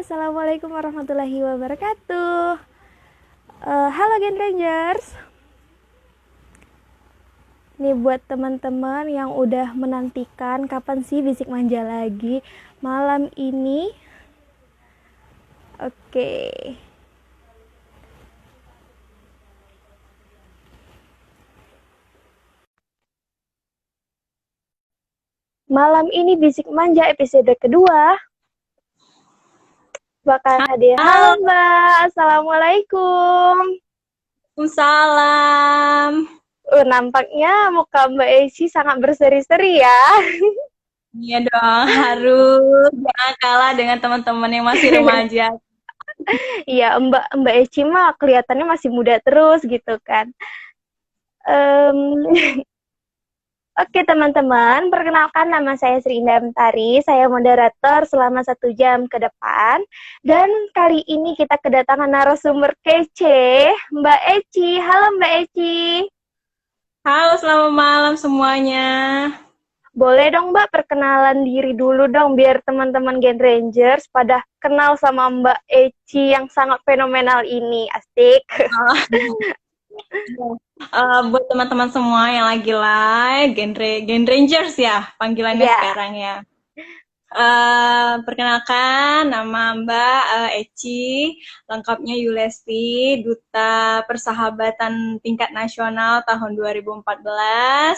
Assalamualaikum warahmatullahi wabarakatuh. Halo Gen Rangers. Nih buat teman-teman yang udah menantikan kapan sih Bisik Manja lagi malam ini. Oke. Malam ini Bisik Manja episode kedua bakal hadir. Halo Mbak, Assalamualaikum. Waalaikumsalam. Nampaknya muka Mbak Eci sangat berseri-seri ya. Iya dong, harus jangan kalah dengan teman-teman yang masih remaja. Iya, Mbak Eci mah kelihatannya masih muda terus gitu kan. Oke teman-teman, perkenalkan nama saya Sri Indah Mentari, saya moderator selama 1 jam ke depan. Dan kali ini kita kedatangan narasumber kece, Mbak Eci. Halo Mbak Eci. Halo, selamat malam semuanya. Boleh dong Mbak perkenalan diri dulu dong, biar teman-teman Gen Rangers pada kenal sama Mbak Eci yang sangat fenomenal ini, asik. Buat teman-teman semua yang lagi live, Gen Rangers ya panggilannya sekarang ya. Perkenalkan, nama Mbak Eci, lengkapnya Yulesti, Duta Persahabatan Tingkat Nasional tahun 2014.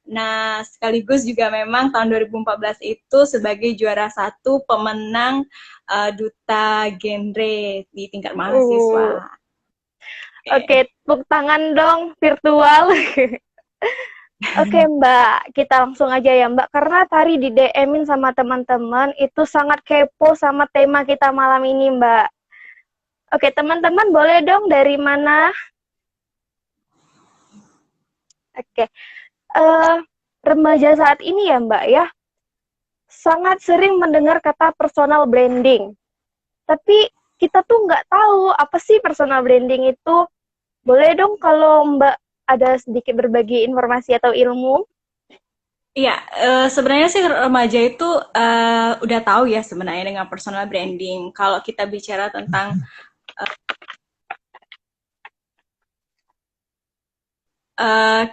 Nah, sekaligus juga memang tahun 2014 itu sebagai juara 1 pemenang Duta Genre di tingkat mahasiswa. Oke, tepuk tangan dong virtual. Oke Mbak, kita langsung aja ya Mbak, karena tadi di DM-in sama teman-teman itu sangat kepo sama tema kita malam ini Mbak. Oke teman-teman boleh dong dari mana? Oke, remaja saat ini ya Mbak ya, sangat sering mendengar kata personal branding. Tapi kita tuh nggak tahu apa sih personal branding itu. Boleh dong kalau Mbak ada sedikit berbagi informasi atau ilmu? Iya, sebenarnya sih remaja itu udah tahu ya sebenarnya dengan personal branding. Kalau kita bicara tentang uh,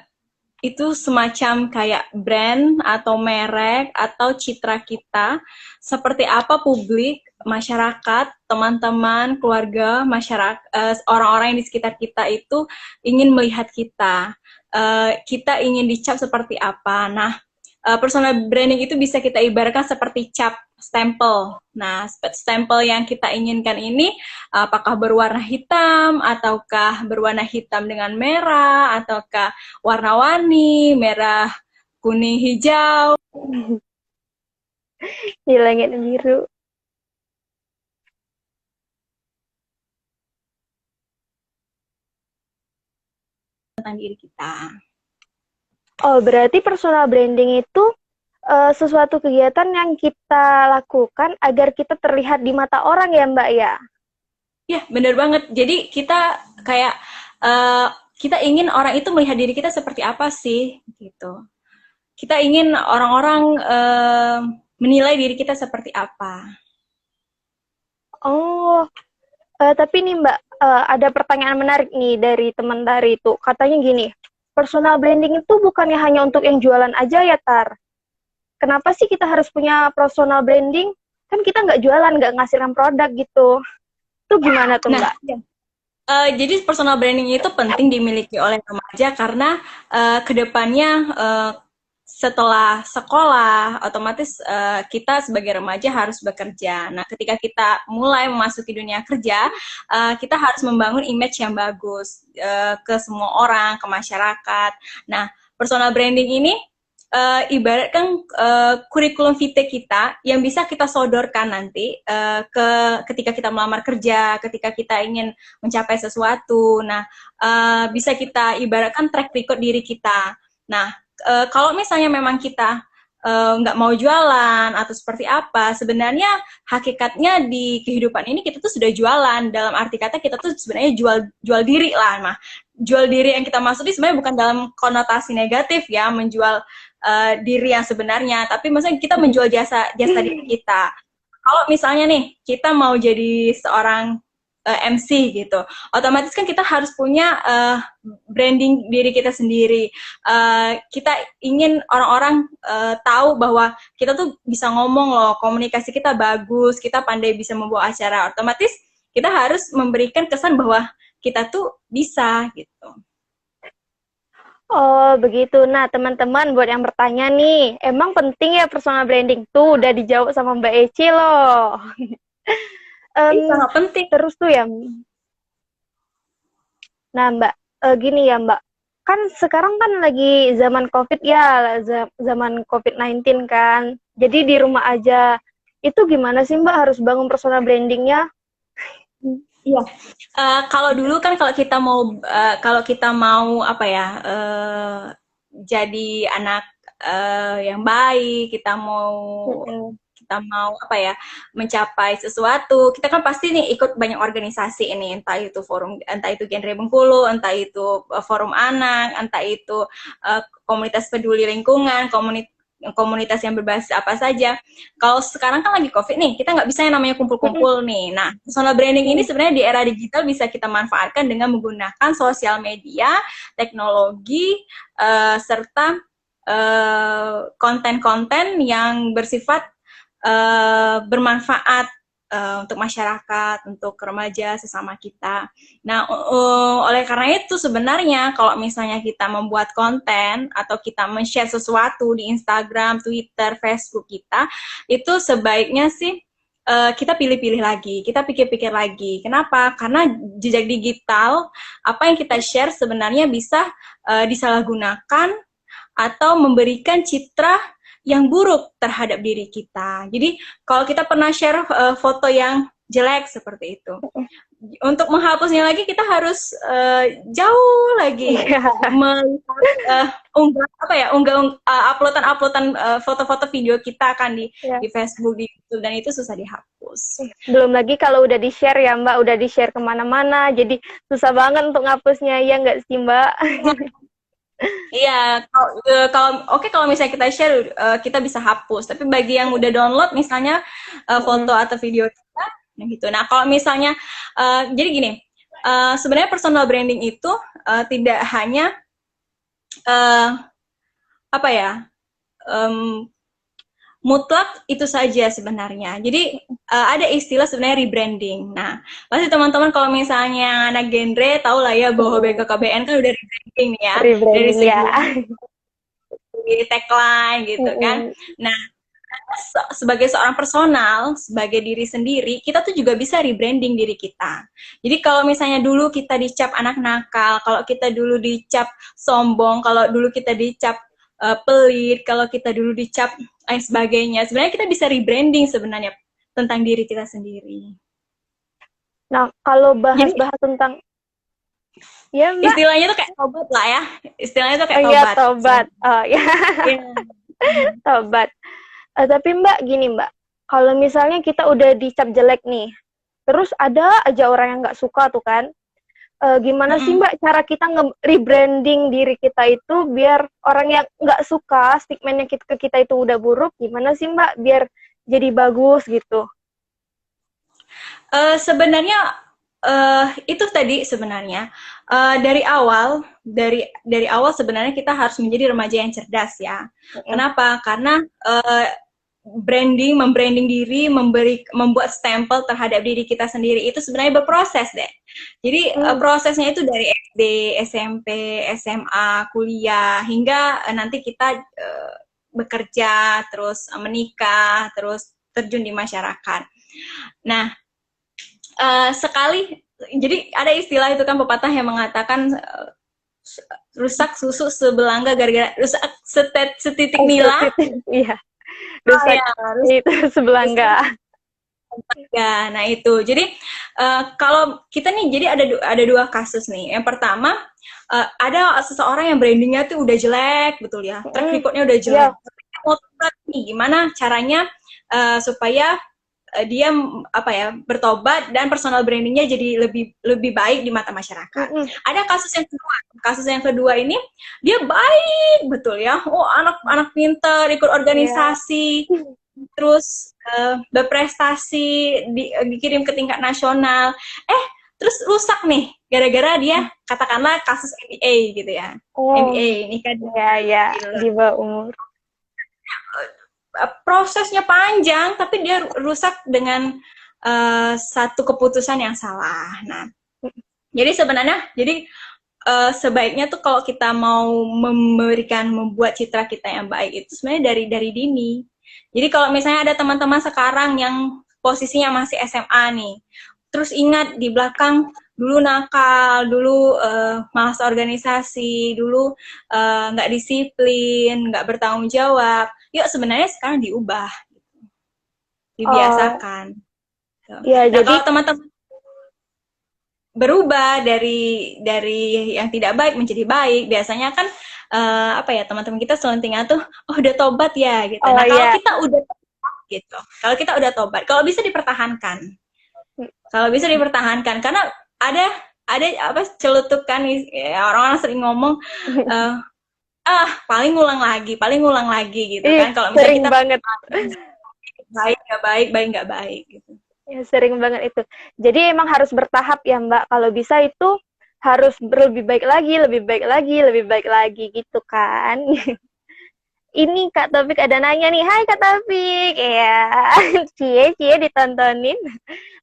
itu semacam kayak brand atau merek atau citra kita, seperti apa publik, masyarakat, teman-teman, keluarga, masyarakat, orang-orang yang di sekitar kita itu ingin melihat kita. Kita ingin dicap seperti apa. Nah, personal branding itu bisa kita ibaratkan seperti cap stempel. Nah, stempel yang kita inginkan ini apakah berwarna hitam ataukah berwarna hitam dengan merah ataukah warna-warni, merah, kuning, hijau. Di langit biru. Tentang diri kita. Oh, berarti personal branding itu sesuatu kegiatan yang kita lakukan agar kita terlihat di mata orang ya Mbak ya? Ya, bener banget. Jadi kita kayak kita ingin orang itu melihat diri kita seperti apa sih, gitu. Kita ingin orang-orang menilai diri kita seperti apa. Oh, tapi nih Mbak, ada pertanyaan menarik nih dari teman Tari itu. Katanya gini, personal branding itu bukannya hanya untuk yang jualan aja ya, Tar? Kenapa sih kita harus punya personal branding? Kan kita nggak jualan, nggak ngasilkan produk gitu. Itu gimana tuh, Mbak? Jadi personal branding itu penting dimiliki oleh remaja karena kedepannya setelah sekolah, otomatis kita sebagai remaja harus bekerja. Nah, ketika kita mulai memasuki dunia kerja, kita harus membangun image yang bagus ke semua orang, ke masyarakat. Nah, personal branding ini ibaratkan kurikulum vitae kita yang bisa kita sodorkan nanti ketika kita melamar kerja, ketika kita ingin mencapai sesuatu. Nah, bisa kita ibaratkan track record diri kita. Nah, kalau misalnya memang kita nggak mau jualan atau seperti apa, sebenarnya hakikatnya di kehidupan ini kita tuh sudah jualan. Dalam arti kata kita tuh sebenarnya jual diri lah. Nah, jual diri yang kita maksud ini sebenarnya bukan dalam konotasi negatif ya, menjual diri yang sebenarnya, tapi maksudnya kita menjual jasa diri kita. kalau misalnya nih kita mau jadi seorang MC gitu, otomatis kan kita harus punya branding diri kita sendiri. Kita ingin orang-orang tahu bahwa kita tuh bisa ngomong loh, komunikasi kita bagus, kita pandai bisa membawa acara. Otomatis kita harus memberikan kesan bahwa kita tuh bisa gitu. Oh, begitu. Nah, teman-teman buat yang bertanya nih, emang penting ya personal branding? Tuh udah dijawab sama Mbak Eci loh. Sangat penting. Terus tuh ya. Nah, Mbak, gini ya, Mbak. Kan sekarang kan lagi zaman COVID ya, zaman COVID-19 kan. Jadi di rumah aja. Itu gimana sih, Mbak, harus bangun personal brandingnya? Iya. Kalau dulu kan kalau kita mau apa ya, jadi anak yang baik, kita mau apa ya, mencapai sesuatu, kita kan pasti nih ikut banyak organisasi ini, entah itu forum, entah itu Genre Bengkulu, entah itu forum anak, entah itu komunitas peduli lingkungan, komunitas yang berbasis apa saja. Kalau sekarang kan lagi COVID nih, kita nggak bisa yang namanya kumpul-kumpul nih. Nah, personal branding ini sebenarnya di era digital bisa kita manfaatkan dengan menggunakan sosial media, teknologi, serta konten-konten yang bersifat bermanfaat untuk masyarakat, untuk remaja sesama kita. Nah, oleh karena itu sebenarnya kalau misalnya kita membuat konten atau kita men-share sesuatu di Instagram, Twitter, Facebook kita, itu sebaiknya sih kita pilih-pilih lagi, kita pikir-pikir lagi. Kenapa? Karena jejak digital, apa yang kita share sebenarnya bisa disalahgunakan atau memberikan citra yang buruk terhadap diri kita. Jadi kalau kita pernah share foto yang jelek seperti itu, untuk menghapusnya lagi kita harus jauh lagi unggah uploadan foto-foto video kita kan di Facebook, di YouTube, dan itu susah dihapus. Belum lagi kalau udah di share ya Mbak, udah di share kemana-mana, jadi susah banget untuk ngapusnya, ya nggak sih Mbak? Iya, kalau misalnya kita share, kita bisa hapus. Tapi bagi yang udah download, misalnya foto atau video kita, gitu. Nah, kalau misalnya, jadi gini, sebenarnya personal branding itu tidak hanya apa ya, mutlak itu saja sebenarnya. Jadi ada istilah sebenarnya rebranding. Nah, pasti teman-teman kalau misalnya anak genre tahu lah ya bahwa BKKBN kan udah rebranding ya, dari segi tagline gitu kan. Nah, sebagai seorang personal, sebagai diri sendiri, kita tuh juga bisa rebranding diri kita. Jadi kalau misalnya dulu kita dicap anak nakal, kalau kita dulu dicap sombong, kalau dulu kita dicap pelit, kalau kita dulu dicap lain sebagainya, sebenarnya kita bisa rebranding sebenarnya tentang diri kita sendiri. Nah, kalau bahas tentang ya, Mbak. Istilahnya tuh kayak tobat lah ya. Istilahnya tuh kayak tobat. Iya, tobat. Oh, ya. Tobat. Tapi Mbak, gini Mbak, kalau misalnya kita udah dicap jelek nih, terus ada aja orang yang nggak suka tuh kan, gimana sih Mbak cara kita rebranding diri kita itu biar orang yang nggak suka stigma-nya ke kita itu udah buruk, gimana sih Mbak biar jadi bagus gitu? Sebenarnya itu tadi sebenarnya dari awal sebenarnya kita harus menjadi remaja yang cerdas ya. Kenapa? Karena membranding diri, membuat stempel terhadap diri kita sendiri itu sebenarnya berproses deh. Jadi prosesnya itu dari SD, SMP, SMA, kuliah, hingga nanti kita bekerja, terus menikah, terus terjun di masyarakat. Nah, jadi ada istilah itu kan, pepatah yang mengatakan rusak susu sebelangga gara-gara rusak setitik nila. Iya. Rusak itu sebelangga. Ya, nah itu. Jadi kalau kita nih, jadi ada dua kasus nih. Yang pertama, ada seseorang yang brandingnya tuh udah jelek, betul ya. Track recordnya udah jelek. Mau nih, gimana caranya supaya dia bertobat dan personal brandingnya jadi lebih baik di mata masyarakat. Ada kasus yang kedua. Kasus yang kedua ini dia baik betul ya. Oh, anak pintar, ikut organisasi. terus berprestasi, dikirim ke tingkat nasional, terus rusak nih gara-gara dia katakanlah kasus MBA gitu ya. Oh, MBA ini kan ya ya, gitu. di bawah umur. Prosesnya panjang tapi dia rusak dengan satu keputusan yang salah. Nah, jadi sebenarnya sebaiknya tuh kalau kita mau membuat citra kita yang baik itu sebenarnya dari dini. Jadi kalau misalnya ada teman-teman sekarang yang posisinya masih SMA nih, terus ingat di belakang dulu nakal, dulu malas organisasi, dulu nggak disiplin, nggak bertanggung jawab. Yuk sebenarnya sekarang diubah, Oh, dibiasakan. ya Nah jadi kalau teman-teman berubah dari yang tidak baik menjadi baik, biasanya kan apa ya, teman-teman kita selentingan tuh, oh udah tobat ya gitu. oh Nah kalau ya. kita udah gitu, kalau kita udah tobat, kalau bisa dipertahankan, karena ada ada apa celutukan ya, orang-orang sering ngomong eh, paling ngulang lagi gitu Ih, kan, kalau misalnya sering kita banget. baik nggak baik gitu. Ya, sering banget itu. Jadi emang harus bertahap ya, Mbak. Kalau bisa itu harus lebih baik lagi, lebih baik lagi, lebih baik lagi gitu kan. Ini Kak Taufik ada nanya nih. Hai Kak Taufik. Ya, cie ditontonin.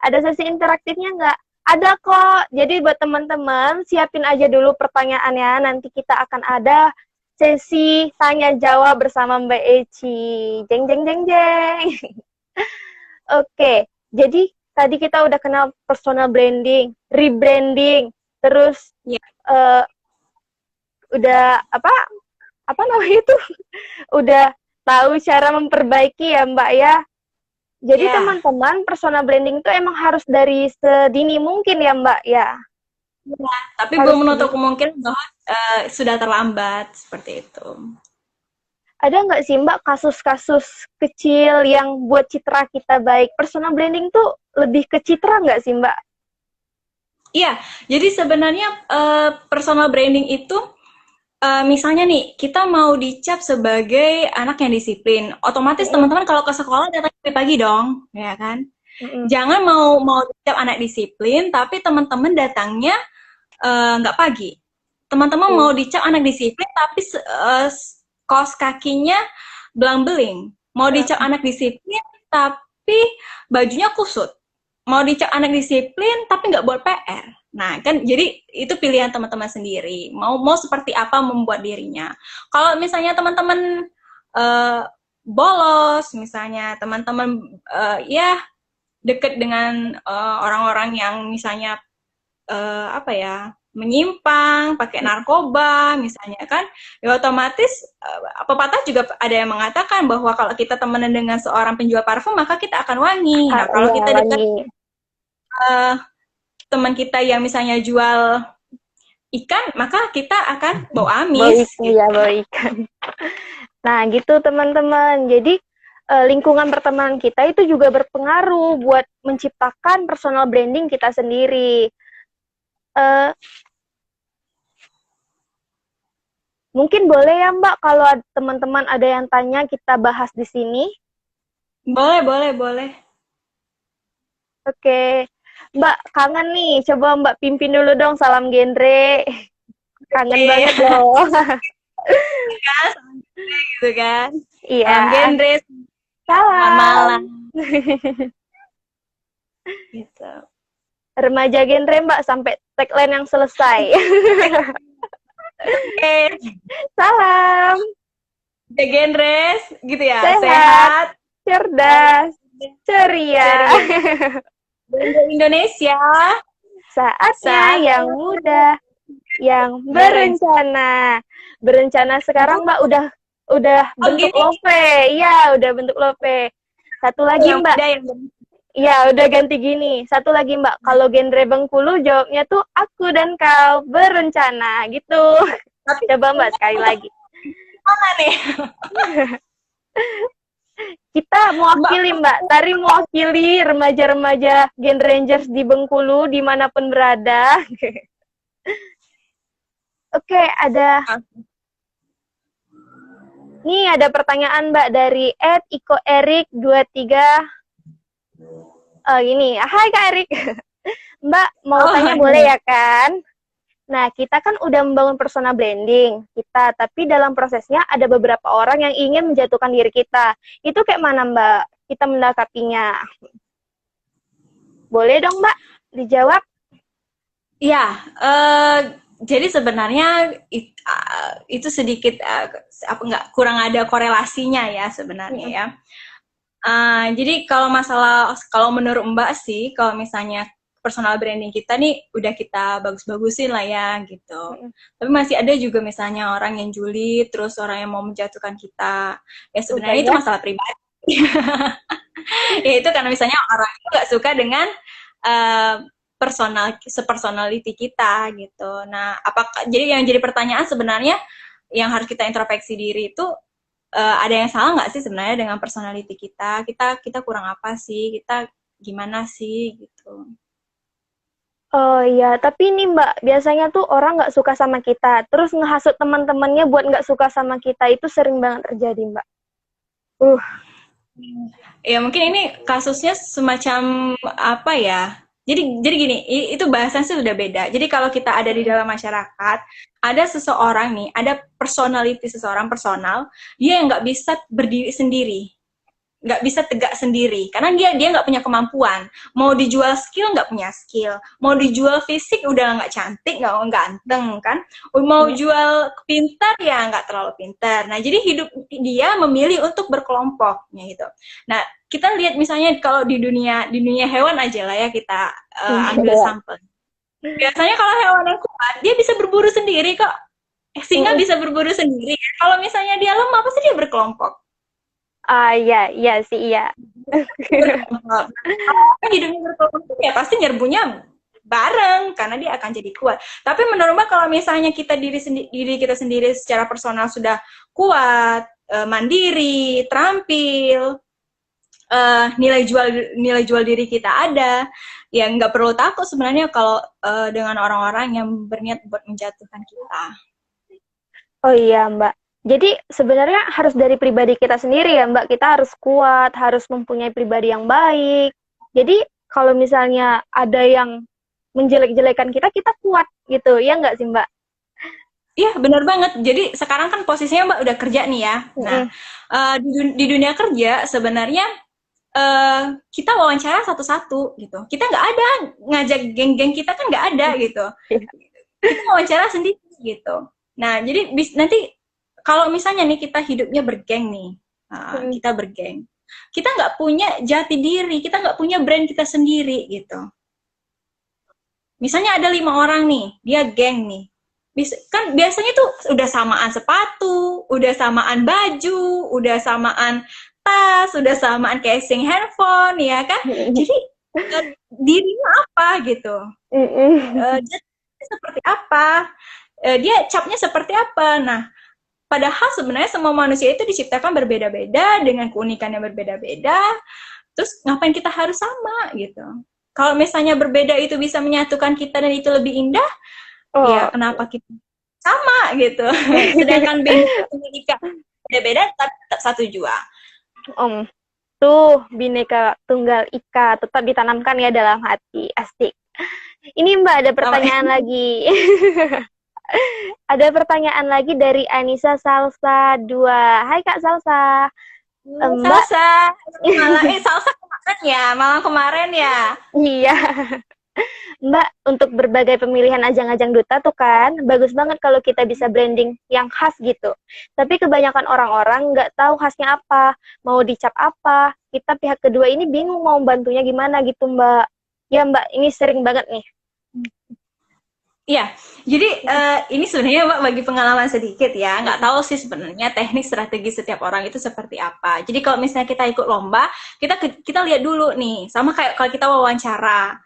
Ada sesi interaktifnya nggak? Ada kok. Jadi buat teman-teman, siapin aja dulu pertanyaannya. Nanti kita akan ada sesi tanya jawab bersama Mbak Eci. Jeng jeng jeng jeng. Oke, jadi tadi kita udah kenal personal branding, rebranding, terus Ya, uh, udah apa namanya itu? Udah tahu cara memperbaiki ya Mbak ya. Jadi ya. teman-teman, personal branding itu emang harus dari sedini mungkin ya Mbak ya. Tapi Harus belum menutup sedini. kemungkinan bahwa sudah terlambat seperti itu. Ada nggak sih Mbak kasus-kasus kecil yang buat citra kita baik? Personal branding tuh lebih ke citra nggak sih Mbak? Iya, jadi sebenarnya personal branding itu misalnya nih kita mau dicap sebagai anak yang disiplin, otomatis Mm-mm, teman-teman kalau ke sekolah datang pagi dong, ya kan? mm-mm, Jangan mau dicap anak disiplin, tapi teman-teman datangnya nggak pagi. Teman-teman mau iya. dicap anak disiplin, tapi kaos kakinya belang-beling. Mau dicap anak disiplin, tapi bajunya kusut. Mau dicap anak disiplin, tapi nggak buat PR. Nah, kan jadi itu pilihan teman-teman sendiri. Mau seperti apa membuat dirinya. Kalau misalnya teman-teman uh, bolos, misalnya teman-teman ya deket dengan orang-orang yang misalnya apa ya, menyimpang, pakai narkoba misalnya kan, ya otomatis pepatah juga ada yang mengatakan bahwa kalau kita temenan dengan seorang penjual parfum maka kita akan wangi. Nah kalau Iya, kita dekat wangi. teman kita yang misalnya jual ikan, maka kita akan bau Bau amis ikan, gitu. ya bau ikan. Nah, gitu teman-teman. Jadi lingkungan pertemanan kita itu juga berpengaruh buat menciptakan personal branding kita sendiri. Eh, Mungkin boleh ya Mbak kalau teman-teman ada yang tanya kita bahas di sini. Boleh, boleh, boleh. Oke, Mbak kangen nih. Coba Mbak pimpin dulu dong salam genre. Kangen Oke, banget loh. kan, gitu kan. Salam Iya, genre, selamat salam. malam, gitu. Remaja genre Mbak sampai tagline yang selesai. Oke, Salam, genre, gitu ya, sehat, sehat, cerdas, ceria. ceria. Genre Indonesia Saatnya saat yang muda, yang berencana. berencana. Berencana sekarang Mbak udah Oh bentuk gini, love. Iya, udah bentuk love. Satu lagi yang Mbak. muda yang Iya, udah ganti gini. Satu lagi Mbak. Kalau genre Bengkulu jawabnya tuh aku dan kau berencana gitu. tapi Coba Mbak sekali untuk lagi. mana nih? Kita Mbak, mewakili Mbak. Tari mewakili remaja-remaja Gen Rangers di Bengkulu dimanapun berada. Oke, ada Nih ada pertanyaan Mbak dari @ikoerik23. Gini, hai Kak Erik. Mbak mau Oh, tanya boleh ya kan? Nah, kita kan udah membangun personal branding kita, tapi dalam prosesnya ada beberapa orang yang ingin menjatuhkan diri kita. Itu kayak mana Mbak? Kita mendakapinya. Boleh dong Mbak dijawab? ya, jadi sebenarnya itu sedikit apa nggak kurang ada korelasinya ya sebenarnya ya. Jadi kalau menurut Mbak sih, kalau misalnya personal branding kita nih udah kita bagus-bagusin lah ya gitu. Tapi masih ada juga misalnya orang yang julid, terus orang yang mau menjatuhkan kita. Ya Oh, sebenarnya itu banyak. masalah pribadi. Ya itu karena misalnya orang itu nggak suka dengan uh, sepersonality kita gitu. Nah, apakah jadi yang jadi pertanyaan sebenarnya yang harus kita introspeksi diri itu ada yang salah nggak sih sebenarnya dengan personality kita? Kita kurang apa sih? Kita gimana sih gitu? Oh iya, tapi nih Mbak, biasanya tuh orang nggak suka sama kita, terus ngehasut teman-temannya buat nggak suka sama kita, itu sering banget terjadi Mbak. Uh, Ya mungkin ini kasusnya semacam apa ya? Jadi gini, itu bahasan sih udah beda. Jadi kalau kita ada di dalam masyarakat, ada seseorang nih, ada personality seseorang personal, dia yang nggak bisa berdiri sendiri, nggak bisa tegak sendiri karena dia nggak punya kemampuan. Mau dijual skill nggak punya skill, mau dijual fisik udah nggak cantik, nggak ganteng kan, mau jual pintar ya nggak terlalu pintar. Nah jadi hidup dia memilih untuk berkelompoknya gitu. Nah kita lihat misalnya kalau di dunia hewan aja lah ya, kita ambil sampel. Biasanya kalau hewan yang kuat dia bisa berburu sendiri kok. Singa bisa berburu sendiri. Kalau misalnya dia lemah pasti dia berkelompok. iya, iya sih, iya. Berkelompok. Kalau di dunia berkelompok ya pasti nyerbunya bareng karena dia akan jadi kuat. Tapi menurut Mbak kalau misalnya kita diri kita sendiri secara personal sudah kuat, mandiri, terampil, nilai jual diri kita ada, ya nggak perlu takut sebenarnya kalau dengan orang-orang yang berniat buat menjatuhkan kita. Oh iya Mbak. Jadi sebenarnya harus dari pribadi kita sendiri ya Mbak. Kita harus kuat, harus mempunyai pribadi yang baik. Jadi kalau misalnya ada yang menjelek-jelekan kita, kita kuat gitu. Ya nggak sih Mbak? Iya, benar banget. Jadi sekarang kan posisinya Mbak udah kerja nih ya. Nah, di dunia kerja sebenarnya kita wawancara satu-satu gitu. Kita nggak ada ngajak geng-geng kita kan nggak ada gitu. Kita wawancara sendiri gitu. Nah, jadi nanti kalau misalnya nih kita hidupnya bergeng nih, kita bergeng. Kita nggak punya jati diri, kita nggak punya brand kita sendiri gitu. Misalnya ada 5 orang nih, dia geng nih. Kan biasanya tuh udah samaan sepatu, udah samaan baju, udah samaan tas, udah samaan casing handphone, ya kan? Jadi dirinya apa gitu? Jadi seperti apa? Dia capnya seperti apa? Nah, padahal sebenarnya semua manusia itu diciptakan berbeda-beda dengan keunikan yang berbeda-beda. Terus ngapain kita harus sama gitu? Kalau misalnya berbeda itu bisa menyatukan kita dan itu lebih indah, ya kenapa kita sama gitu? Sedangkan beda-beda tetap satu jua. Tuh Bhinneka Tunggal Ika tetap ditanamkan ya dalam hati. Asik. Ini Mbak ada pertanyaan lagi. Ada pertanyaan lagi dari Anissa Salsa 2. Hai Kak Salsa. Mbak Salsa kemarin ya, malam kemarin ya. Iya. Mbak, untuk berbagai pemilihan ajang-ajang duta tuh kan, bagus banget kalau kita bisa branding yang khas gitu. Tapi kebanyakan orang-orang nggak tahu khasnya apa, mau dicap apa. Kita pihak kedua ini bingung mau bantunya gimana gitu Mbak. Ya Mbak, ini sering banget nih. Iya, jadi ini sebenarnya Mbak bagi pengalaman sedikit ya, nggak tahu sih sebenarnya teknik strategi setiap orang itu seperti apa. Jadi kalau misalnya kita ikut lomba, kita lihat dulu nih, sama kayak kalau kita wawancara,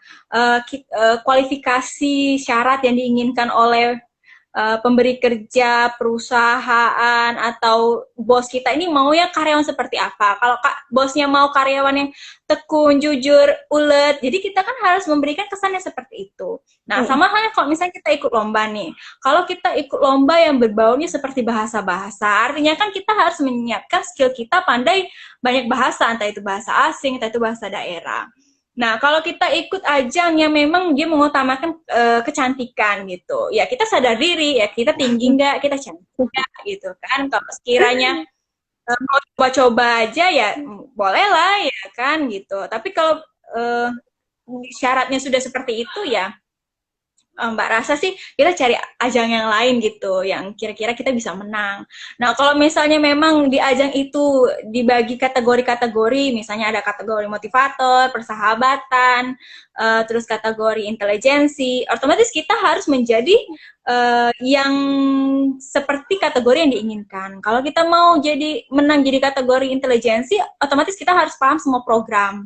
kualifikasi syarat yang diinginkan oleh pemberi kerja, perusahaan, atau bos kita ini maunya karyawan seperti apa. Kalau bosnya mau karyawan yang tekun, jujur, ulet, jadi kita kan harus memberikan kesannya seperti itu. Nah, sama halnya kalau misalnya kita ikut lomba nih. Kalau kita ikut lomba yang berbaunya seperti bahasa-bahasa, artinya kan kita harus menyiapkan skill kita pandai banyak bahasa, entah itu bahasa asing, entah itu bahasa daerah. Nah, kalau kita ikut ajang yang memang dia mengutamakan kecantikan gitu, ya kita sadar diri, ya kita tinggi nggak, kita cantik nggak gitu kan. Kalau sekiranya mau coba-coba aja ya bolehlah ya kan gitu. Tapi kalau syaratnya sudah seperti itu ya Mbak rasa sih kita cari ajang yang lain gitu, yang kira-kira kita bisa menang. Nah, kalau misalnya memang di ajang itu dibagi kategori-kategori, misalnya ada kategori motivator, persahabatan, terus kategori intelijensi, otomatis kita harus menjadi yang seperti kategori yang diinginkan. Kalau kita mau menang jadi kategori intelijensi, otomatis kita harus paham semua program.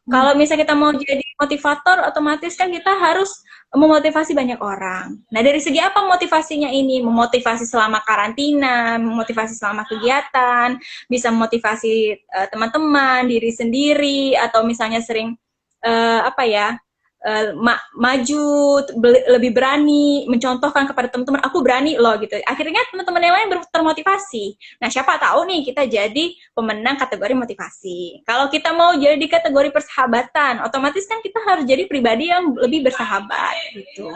Kalau misalnya kita mau jadi motivator, otomatis kan kita harus memotivasi banyak orang. Nah, dari segi apa motivasinya ini? Memotivasi selama karantina, memotivasi selama kegiatan, bisa memotivasi teman-teman, diri sendiri, atau misalnya sering maju, lebih berani, mencontohkan kepada teman-teman, aku berani loh gitu. Akhirnya teman-teman yang lain termotivasi. Nah, siapa tahu nih kita jadi pemenang kategori motivasi. Kalau kita mau jadi kategori persahabatan, otomatis kan kita harus jadi pribadi yang lebih bersahabat gitu.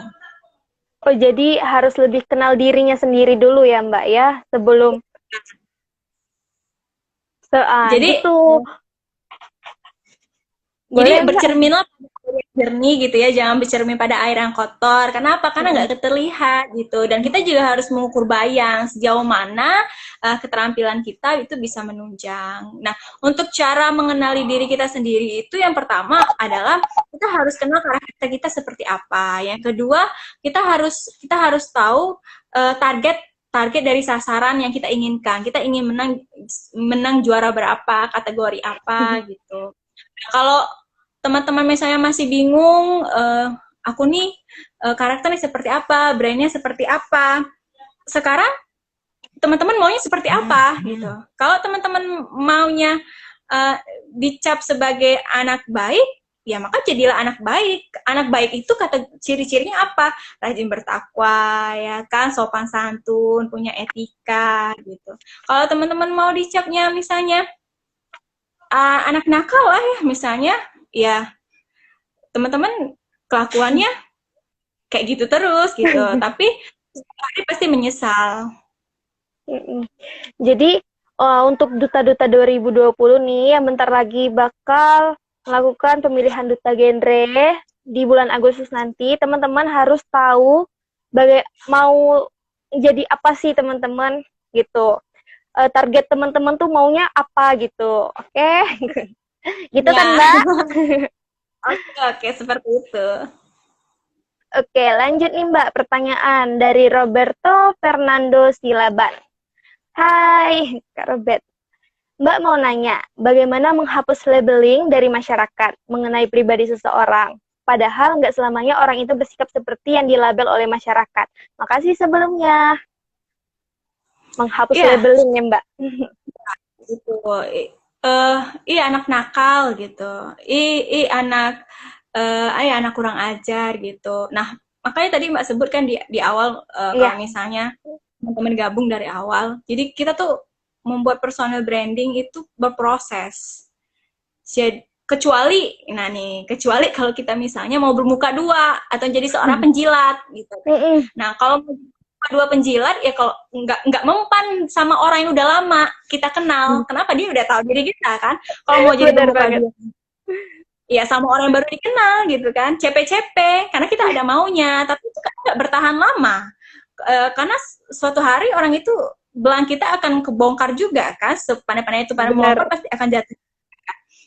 Oh, jadi harus lebih kenal dirinya sendiri dulu ya, Mbak ya, sebelum jadi gitu. Jadi bercerminlah pada air jernih gitu ya, jangan bercermin pada air yang kotor. Kenapa? Karena nggak terlihat gitu. Dan kita juga harus mengukur bayang sejauh mana keterampilan kita itu bisa menunjang. Nah, untuk cara mengenali diri kita sendiri itu yang pertama adalah kita harus kenal karakter kita seperti apa. Yang kedua, kita harus tahu target dari sasaran yang kita inginkan. Kita ingin menang juara berapa, kategori apa gitu. Nah, kalau teman-teman misalnya masih bingung, aku nih karakternya seperti apa, brandnya seperti apa. Sekarang teman-teman maunya seperti apa gitu. Kalau teman-teman maunya dicap sebagai anak baik, ya maka jadilah anak baik. Anak baik itu kata ciri-cirinya apa? Rajin bertakwa, ya kan, sopan santun, punya etika gitu. Kalau teman-teman mau dicapnya misalnya anak nakal lah ya misalnya, ya teman-teman kelakuannya kayak gitu terus gitu. Tapi hari pasti menyesal. Jadi untuk Duta-Duta 2020 nih yang bentar lagi bakal melakukan pemilihan duta genre di bulan Agustus nanti, teman-teman harus tahu mau jadi apa sih teman-teman gitu. Target teman-teman tuh maunya apa gitu. Oke. Gitu ya. kan, Mbak? Oke, seperti itu. Oke, lanjut nih Mbak, pertanyaan dari Roberto Fernando Silaban. Hai, Kak Robert. Mbak mau nanya, bagaimana menghapus labeling dari masyarakat mengenai pribadi seseorang? Padahal nggak selamanya orang itu bersikap seperti yang dilabel oleh masyarakat. Makasih sebelumnya. Menghapus labeling ya, Mbak. Gitu. Iya anak nakal gitu. Anak kurang ajar gitu. Nah, makanya tadi Mbak sebutkan di awal kalau misalnya teman-teman gabung dari awal. Jadi kita tuh membuat personal branding itu berproses. Kecuali kalau kita misalnya mau bermuka dua atau jadi seorang penjilat gitu. Nah, kalau dua penjilat ya kalau nggak mempan sama orang yang udah lama kita kenal, kenapa dia udah tahu diri kita kan. Kalau mau jadi bermuka dua, ya sama orang yang baru dikenal gitu kan, CP-CP karena kita ada maunya, tapi itu kan nggak bertahan lama. Karena suatu hari orang itu belang kita akan kebongkar juga kan, sepandai-pandai itu pada melompat pasti akan jatuh.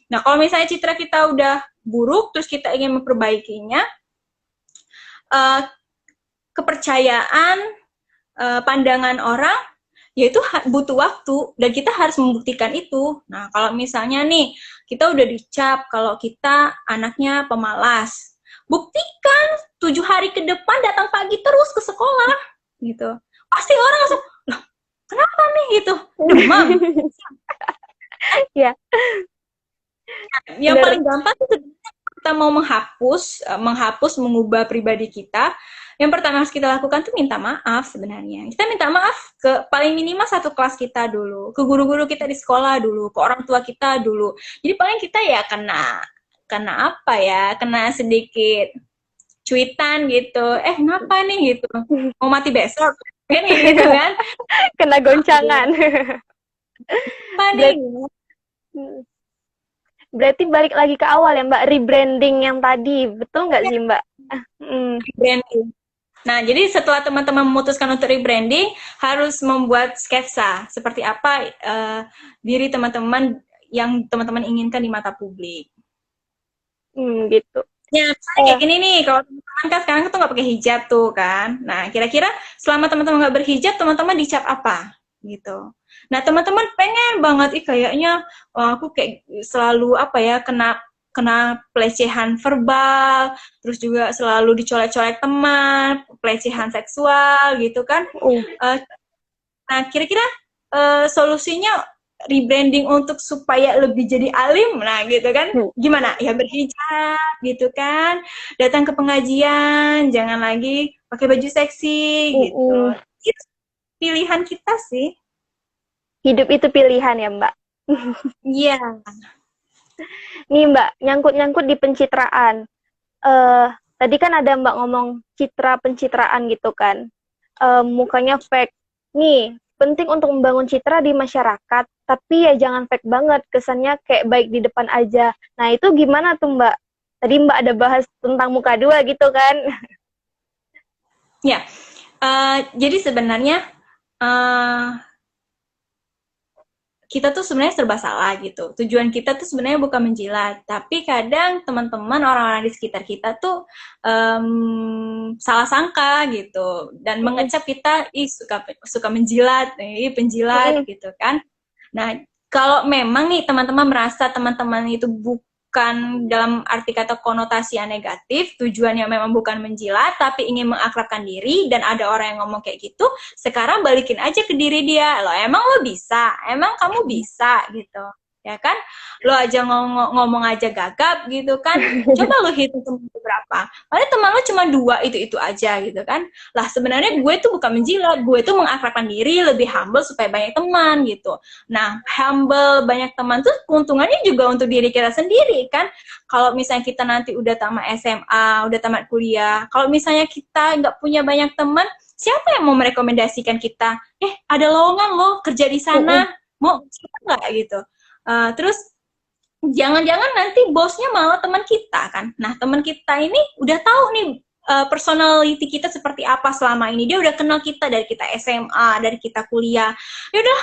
Nah, kalau misalnya citra kita udah buruk terus kita ingin memperbaikinya, kepercayaan, pandangan orang yaitu butuh waktu dan kita harus membuktikan itu. Nah, kalau misalnya nih kita udah dicap kalau kita anaknya pemalas, buktikan 7 hari ke depan datang pagi terus ke sekolah. gitu. Pasti orang langsung, loh kenapa nih gitu, demam. Ya, Yang bener. paling gampang itu kita mau menghapus, mengubah pribadi kita, yang pertama harus kita lakukan tuh minta maaf sebenarnya. Kita minta maaf ke paling minimal satu kelas kita dulu, ke guru-guru kita di sekolah dulu, ke orang tua kita dulu. Jadi paling kita ya kena apa ya, kena sedikit cuitan gitu. Kenapa nih gitu? Mau mati besok? Kan gitu kan? Kena goncangan. Apa nih? Berat, berarti balik lagi ke awal ya Mbak, rebranding yang tadi, betul nggak sih Mbak? Rebranding. Nah, jadi setelah teman-teman memutuskan untuk rebranding, harus membuat sketsa seperti apa diri teman-teman yang teman-teman inginkan di mata publik. Gitu. Ya, misalnya kayak gini nih, kalau teman-teman kan sekarang tuh nggak pakai hijab tuh kan. Nah, kira-kira selama teman-teman nggak berhijab, teman-teman dicap apa? Gitu. Nah, teman-teman pengen banget, kayaknya aku kayak selalu apa ya, kena pelecehan verbal, terus juga selalu dicolek-colek teman, pelecehan seksual gitu kan. Nah, kira-kira solusinya rebranding untuk supaya lebih jadi alim, nah gitu kan, gimana? Ya berhijab gitu kan, datang ke pengajian, jangan lagi pakai baju seksi gitu. Itu pilihan kita sih. Hidup itu pilihan ya Mbak. Iya. Nih Mbak, nyangkut-nyangkut di pencitraan. Tadi kan ada Mbak ngomong citra pencitraan gitu kan. Mukanya fake. Nih, penting untuk membangun citra di masyarakat, tapi ya jangan fake banget, kesannya kayak baik di depan aja. Nah, itu gimana tuh Mbak? Tadi Mbak ada bahas tentang muka dua gitu kan? Ya, jadi sebenarnya kita tuh sebenarnya serba salah gitu. Tujuan kita tuh sebenarnya bukan menjilat, tapi kadang teman-teman orang-orang di sekitar kita tuh salah sangka gitu dan mengecap kita suka menjilat, penjilat gitu kan. Nah, kalau memang nih teman-teman merasa teman-teman itu bukan dalam arti kata konotasi yang negatif, tujuannya memang bukan menjilat, tapi ingin mengakrabkan diri, dan ada orang yang ngomong kayak gitu, sekarang balikin aja ke diri dia, loh emang lo bisa, emang kamu bisa gitu, ya kan? Lo aja ngomong aja gagap gitu kan, coba lo hitung temen berapa, paling teman lo cuma 2 itu aja gitu kan. Lah sebenarnya gue tuh bukan menjilat, gue tuh mengakrabkan diri, lebih humble supaya banyak teman gitu. Nah, humble banyak teman tuh keuntungannya juga untuk diri kita sendiri kan. Kalau misalnya kita nanti udah tamat SMA, udah tamat kuliah, kalau misalnya kita nggak punya banyak teman, siapa yang mau merekomendasikan kita? Ada lowongan lo kerja di sana, mau coba nggak gitu. Terus jangan-jangan nanti bosnya malah teman kita kan. Nah, teman kita ini udah tahu nih personality kita seperti apa selama ini. Dia udah kenal kita dari kita SMA, dari kita kuliah. Yaudah,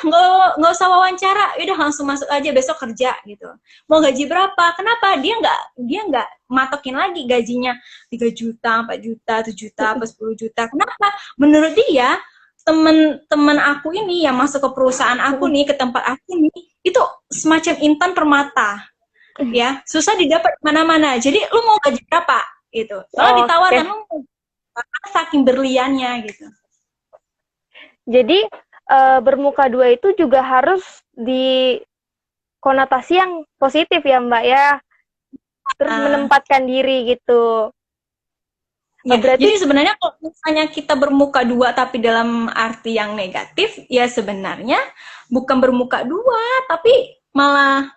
nggak usah wawancara, yaudah langsung masuk aja besok kerja gitu. Mau gaji berapa? Kenapa? Dia nggak matokin lagi gajinya 3 juta, 4 juta, 7 juta, 10 juta. Kenapa? Menurut dia teman-teman aku ini yang masuk ke perusahaan aku nih, ke tempat aku nih, itu semacam intan permata, ya susah didapat mana-mana. Jadi lu mau gaji berapa gitu? Soalnya ditawarkan lu saking berliannya gitu. Jadi bermuka dua itu juga harus di konotasi yang positif ya Mbak ya, terus menempatkan diri gitu. Ya, jadi sebenarnya kalau misalnya kita bermuka dua tapi dalam arti yang negatif, ya sebenarnya bukan bermuka dua, tapi malah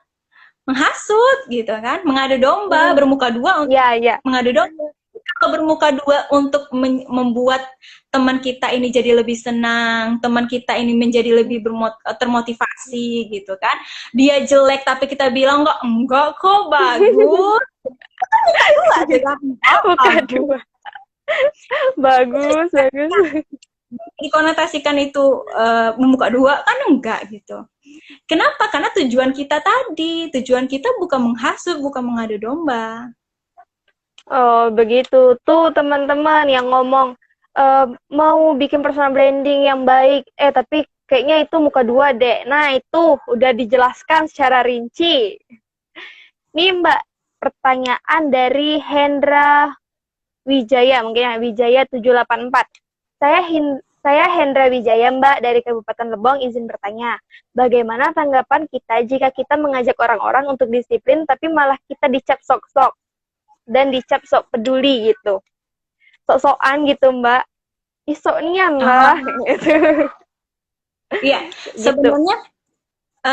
menghasut gitu kan, mengadu domba. Bermuka dua untuk mengadu domba. Kalau bermuka dua untuk membuat teman kita ini jadi lebih senang, teman kita ini menjadi lebih termotivasi gitu kan. Dia jelek tapi kita bilang enggak kok, bagus. Muka dua. Bagus. Dikonotasikan itu membuka dua kan enggak gitu. Kenapa? Karena tujuan kita bukan menghasut, bukan mengadu domba. Oh begitu tuh teman-teman yang ngomong mau bikin personal branding yang baik, tapi kayaknya itu muka dua deh. Nah itu udah dijelaskan secara rinci. Nih Mbak, pertanyaan dari Hendra Wijaya, mungkin ya, Wijaya 784. Saya Saya Hendra Wijaya, Mbak, dari Kabupaten Lebong, izin bertanya. Bagaimana tanggapan kita jika kita mengajak orang-orang untuk disiplin, tapi malah kita dicap sok-sok dan dicap sok peduli gitu. Sok-sokan gitu, Mbak. Isok nian lah, Ah, gitu. iya, Gitu.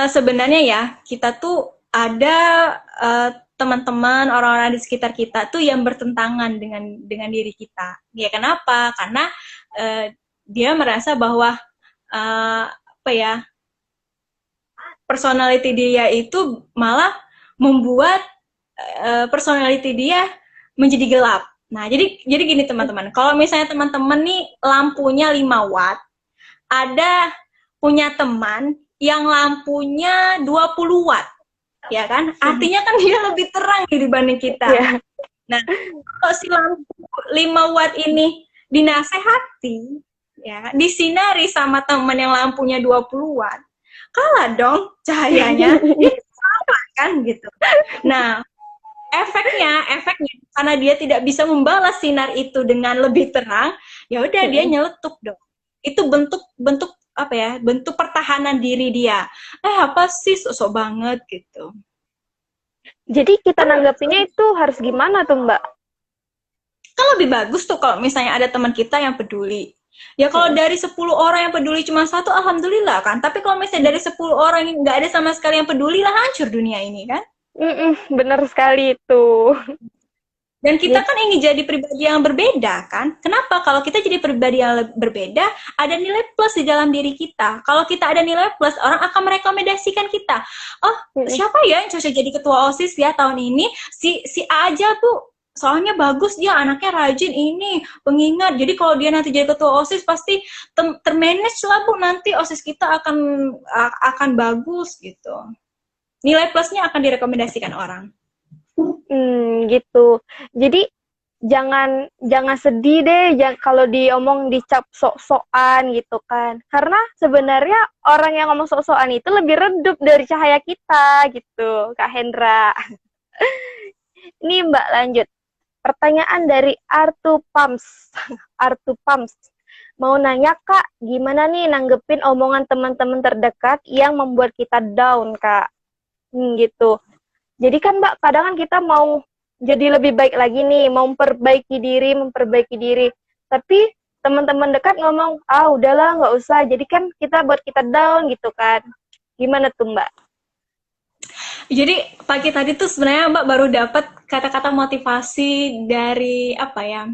sebenarnya ya kita tuh ada teman-teman orang-orang di sekitar kita tuh yang bertentangan dengan diri kita. Ya kenapa? Karena dia merasa bahwa apa ya, personality dia itu malah membuat personality dia menjadi gelap. Nah, jadi gini teman-teman, kalau misalnya teman-teman nih lampunya 5 watt, ada punya teman yang lampunya 20 watt, ya kan? Artinya kan dia lebih terang dibanding kita. Ya. Nah, kalau si lampu 5 watt ini dinasehati, ya, disinari sama teman yang lampunya 20 watt, kalah dong cahayanya. Ini sama kan gitu. Nah, efeknya karena dia tidak bisa membalas sinar itu dengan lebih terang, ya udah dia nyeletuk dong. Itu bentuk bentuk apa ya, bentuk pertahanan diri dia. Apa sih sosok banget gitu. Jadi kita nanggapinnya itu harus gimana tuh, Mbak? Kan lebih bagus tuh kalau misalnya ada teman kita yang peduli. Ya kalau dari 10 orang yang peduli cuma satu, alhamdulillah kan. Tapi kalau misalnya dari 10 orang yang nggak ada sama sekali yang peduli, lah hancur dunia ini kan. Bener sekali itu. Dan kita Jadi, kan ingin jadi pribadi yang berbeda kan? Kenapa? Kalau kita jadi pribadi yang berbeda, ada nilai plus di dalam diri kita. Kalau kita ada nilai plus, orang akan merekomendasikan kita. Oh, siapa ya yang cocok jadi ketua OSIS ya tahun ini? Si A aja tuh, soalnya bagus dia, anaknya rajin ini, pengingat. Jadi kalau dia nanti jadi ketua OSIS pasti termanage lah Bu, nanti OSIS kita akan bagus gitu. Nilai plusnya akan direkomendasikan orang. gitu. Jadi jangan jangan sedih deh kalau diomong dicap sok-sokan gitu kan. Karena sebenarnya orang yang ngomong sok-sokan itu lebih redup dari cahaya kita gitu, Kak Hendra. Ini Mbak lanjut. Pertanyaan dari Artu Pams. Artu Pams. Mau nanya Kak, gimana nih nanggepin omongan teman-teman terdekat yang membuat kita down, Kak? Gitu. Jadi kan Mbak, kadang kan kita mau jadi lebih baik lagi nih, mau memperbaiki diri. Tapi teman-teman dekat ngomong, ah udahlah nggak usah. Jadi kan kita buat kita down gitu kan. Gimana tuh Mbak? Jadi pagi tadi tuh sebenarnya Mbak baru dapat kata-kata motivasi dari apa ya?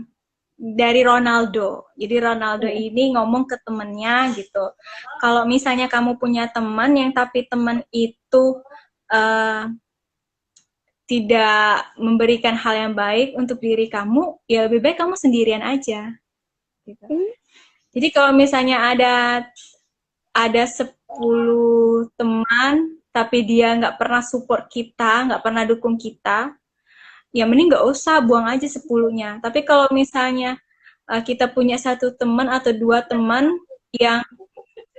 Dari Ronaldo. Jadi Ronaldo ini ngomong ke temennya gitu. Kalau misalnya kamu punya teman yang tapi teman itu uh, tidak memberikan hal yang baik untuk diri kamu, ya lebih baik kamu sendirian aja. Gitu. Jadi kalau misalnya ada 10 teman tapi dia nggak pernah support kita, nggak pernah dukung kita, ya mending nggak usah, buang aja 10-nya. Tapi kalau misalnya kita punya satu teman atau dua teman yang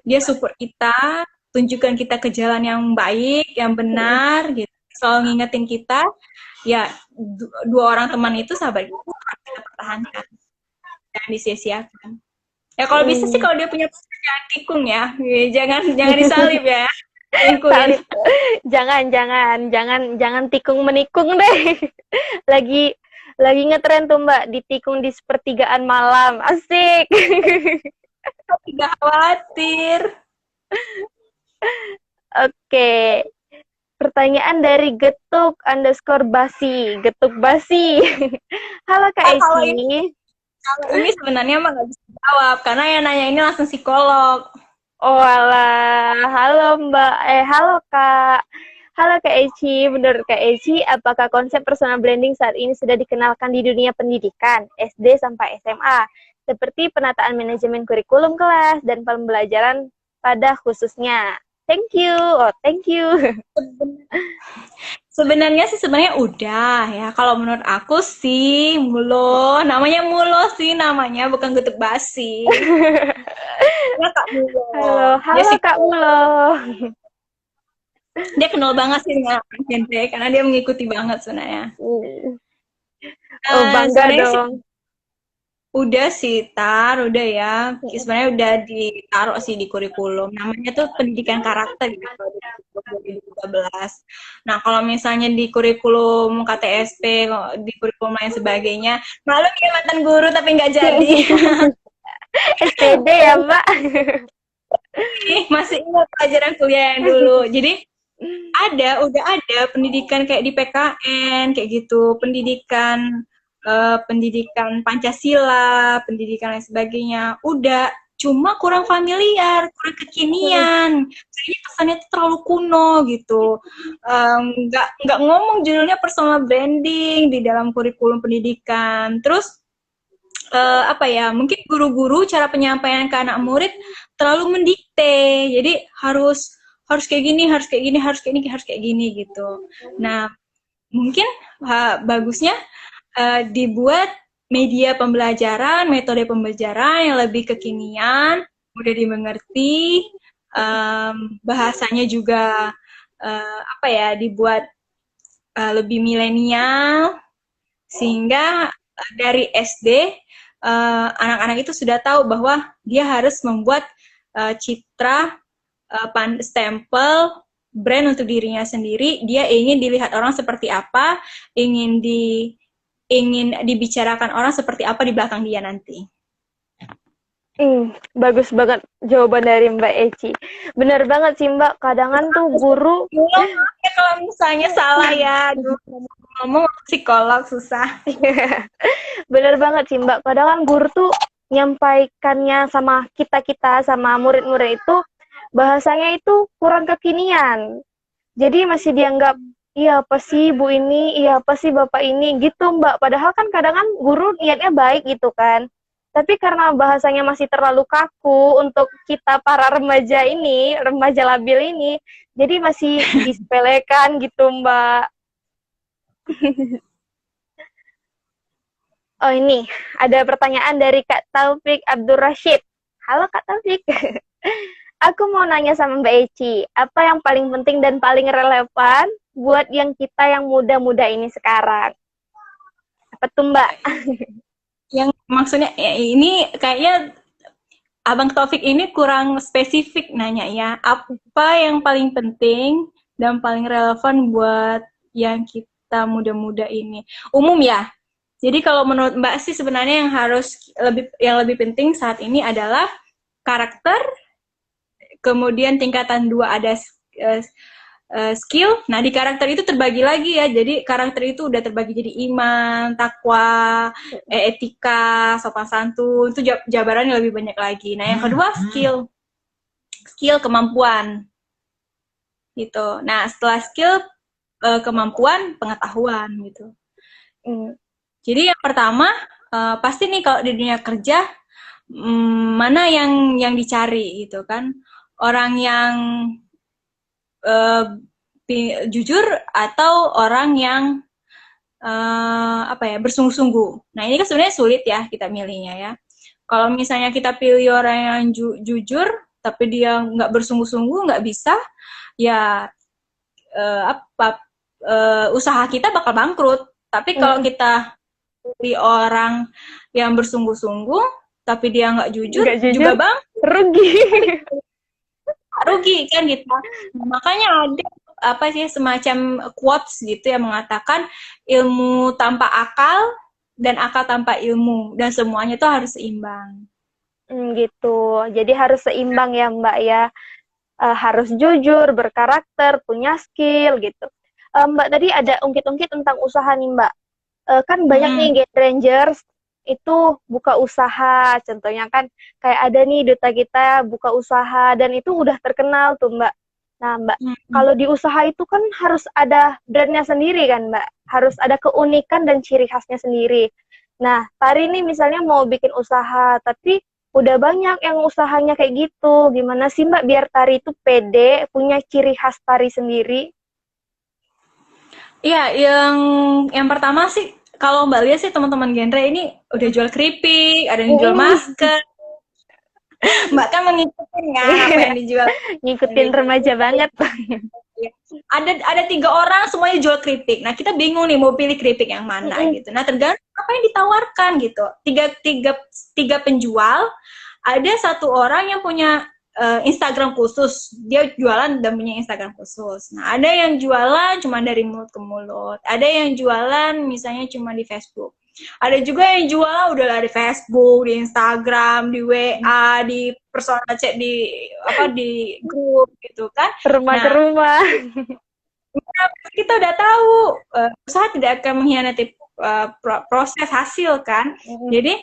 dia support kita, tunjukkan kita ke jalan yang baik, yang benar, gitu, selalu ngingetin kita, ya dua orang teman itu sahabat kita harus kita pertahankan, jangan disia-siakan. Ya kalau bisa sih kalau dia punya pasangan jangan tikung ya, jangan disalib ya, selingkuhin. Salib. Jangan tikung menikung deh. Lagi ngetren tuh Mbak, ditikung di sepertigaan malam. Asik. Tidak khawatir. Oke. Pertanyaan dari getuk_basi. Getuk basi. Halo Kak Kalau Eci. ini sebenarnya emang nggak bisa jawab karena yang nanya ini langsung psikolog. Oh alah. Halo Mbak. Halo Kak. Halo Kak Eci, menurut Kak Eci, apakah konsep personal branding saat ini sudah dikenalkan di dunia pendidikan, SD sampai SMA, seperti penataan manajemen kurikulum kelas dan pembelajaran pada khususnya? Thank you, thank you. Sebenarnya udah ya. Kalau menurut aku sih namanya Mulo sih namanya, bukan getuk basi. Ya Kak Mulo. Halo Kak Mulo. Dia kenal banget sih dengan genre karena dia mengikuti banget sebenarnya. Oh bangga dong. Udah sih, udah ya. Sebenarnya udah ditaruh sih di kurikulum. Namanya tuh pendidikan karakter gitu, 2013. Nah, kalau misalnya di kurikulum KTSP, di kurikulum lain sebagainya, malu ya mantan guru tapi nggak jadi. SPD ya Mbak. Masih ingat pelajaran kuliah yang dulu. Jadi udah ada pendidikan kayak di PKN kayak gitu, pendidikan Pancasila, pendidikan lain sebagainya. Udah, cuma kurang familiar, kurang kekinian. Kayaknya kesannya itu terlalu kuno gitu. Nggak ngomong judulnya personal branding di dalam kurikulum pendidikan. Terus apa ya? Mungkin guru-guru cara penyampaian ke anak murid terlalu mendikte. Jadi harus kayak gini, harus kayak gini, harus kayak gini, harus kayak gini gitu. Nah, mungkin bagusnya dibuat media pembelajaran, metode pembelajaran yang lebih kekinian, mudah dimengerti, bahasanya juga apa ya, dibuat lebih milenial, sehingga dari SD anak-anak itu sudah tahu bahwa dia harus membuat citra stempel brand untuk dirinya sendiri. Dia ingin dilihat orang seperti apa, ingin dibicarakan orang seperti apa di belakang dia nanti. Bagus banget jawaban dari Mbak Eci. Bener banget sih Mbak, kadangan tuh guru. Ya, kalau misalnya salah ya, ngomong psikolog susah. Bener banget sih Mbak, kadangan guru tuh nyampaikannya sama kita-kita, sama murid-murid itu, bahasanya itu kurang kekinian. Jadi masih dianggap, iya apa sih Bu ini, iya apa sih Bapak ini, gitu Mbak. Padahal kan kadang guru niatnya baik gitu kan. Tapi karena bahasanya masih terlalu kaku untuk kita para remaja ini, remaja labil ini, jadi masih disepelekan gitu Mbak. Oh ini, ada pertanyaan dari Kak Taufik Abdur Rashid. Halo Kak Taufik. Aku mau nanya sama Mbak Eci, apa yang paling penting dan paling relevan buat kita yang muda-muda ini sekarang? Apa tuh Mbak? Yang maksudnya ya, ini kayaknya Abang Taufik ini kurang spesifik nanya ya. Apa yang paling penting dan paling relevan buat yang kita muda-muda ini? Umum ya. Jadi kalau menurut Mbak sih sebenarnya yang lebih penting saat ini adalah karakter, kemudian tingkatan 2 ada skill. Nah, di karakter itu terbagi lagi ya. Jadi karakter itu udah terbagi jadi iman, takwa, etika, sopan santun. Itu jabarannya lebih banyak lagi. Nah, yang kedua skill. Skill, kemampuan. Gitu. Nah, setelah skill, kemampuan, pengetahuan gitu. Jadi yang pertama, pasti nih kalau di dunia kerja, mana yang dicari gitu kan. Orang yang jujur atau orang yang bersungguh-sungguh. Nah, ini kan sebenarnya sulit ya kita milihnya ya. Kalau misalnya kita pilih orang yang jujur tapi dia nggak bersungguh-sungguh, nggak bisa, ya usaha kita bakal bangkrut. Tapi kalau kita pilih orang yang bersungguh-sungguh tapi dia nggak jujur juga bang rugi kan gitu. Makanya ada semacam quotes gitu yang mengatakan ilmu tanpa akal dan akal tanpa ilmu, dan semuanya tuh harus seimbang. Gitu. Jadi harus seimbang ya Mbak ya. Harus jujur, berkarakter, punya skill gitu. Mbak tadi ada ungkit-ungkit tentang usaha nih Mbak. Kan banyak nih Gen Rangers itu buka usaha, contohnya kan kayak ada nih duta kita buka usaha dan itu udah terkenal tuh Mbak. Nah Mbak, kalau di usaha itu kan harus ada brandnya sendiri kan Mbak, harus ada keunikan dan ciri khasnya sendiri. Nah Tari nih misalnya mau bikin usaha, tapi udah banyak yang usahanya kayak gitu, gimana sih Mbak biar Tari itu pede, punya ciri khas Tari sendiri? Iya, yang pertama sih kalau Mbak lihat sih teman-teman genre ini udah jual keripik, ada yang jual masker. Mbak kan mengikuti kan apa yang dijual. Ngikutin remaja banget. ada 3 orang semuanya jual keripik. Nah kita bingung nih mau pilih keripik yang mana gitu. Nah tergantung apa yang ditawarkan gitu. Tiga penjual, ada 1 orang yang punya Instagram khusus, dia jualan dan punya Instagram khusus. Nah ada yang jualan cuma dari mulut ke mulut, ada yang jualan misalnya cuma di Facebook. Ada juga yang jual udah di Facebook, di Instagram, di WA, di personal chat, di grup gitu kan. Rumah ke Nah, rumah. kita udah tahu usaha tidak akan mengkhianati proses hasil kan. Jadi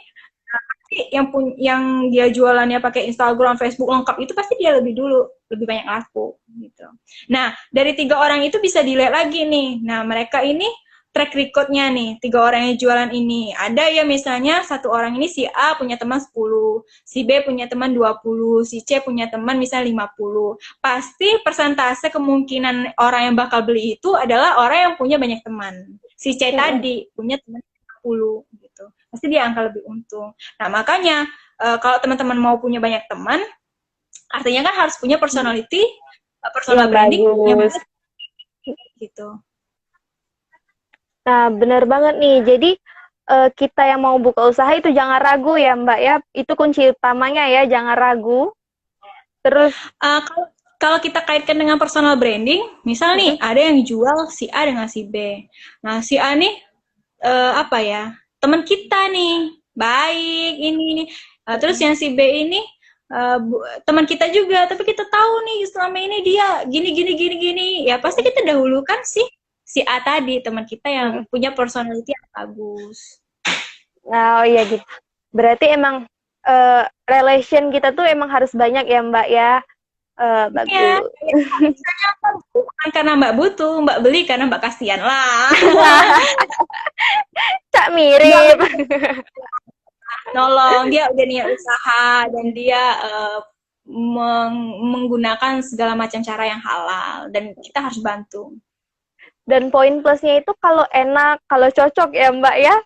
yang dia jualannya pakai Instagram, Facebook lengkap itu pasti dia lebih banyak laku gitu. Nah, dari 3 orang itu bisa dilihat lagi nih. Nah, mereka ini track record-nya nih, 3 orang yang jualan ini. Ada ya misalnya 1 orang ini si A punya teman 10, si B punya teman 20, si C punya teman misalnya 50. Pasti persentase kemungkinan orang yang bakal beli itu adalah orang yang punya banyak teman. Si C tadi punya teman 50 gitu. Pasti dia akan lebih untung. Nah, makanya kalau teman-teman mau punya banyak teman, artinya kan harus punya personal branding yang bagus gitu. Nah, benar banget nih. Jadi kita yang mau buka usaha itu jangan ragu ya, Mbak ya. Itu kunci utamanya ya, jangan ragu. Terus kalau kita kaitkan dengan personal branding, misal nih ada yang jual si A dengan si B. Nah, si A nih teman kita nih, baik ini. Terus yang si B ini teman kita juga, tapi kita tahu nih selama ini dia gini. Ya pasti kita dahulukan sih si A tadi, teman kita yang punya personality yang bagus. Nah, oh iya gitu. Berarti emang relation kita tuh emang harus banyak ya, Mbak ya. Bagus. Ya, misalnya bukan karena Mbak butuh, Mbak beli karena Mbak kasihan lah. Cak mirip. Nolong, dia udah niat usaha dan dia menggunakan segala macam cara yang halal dan kita harus bantu. Dan poin plusnya itu kalau enak, kalau cocok ya Mbak ya.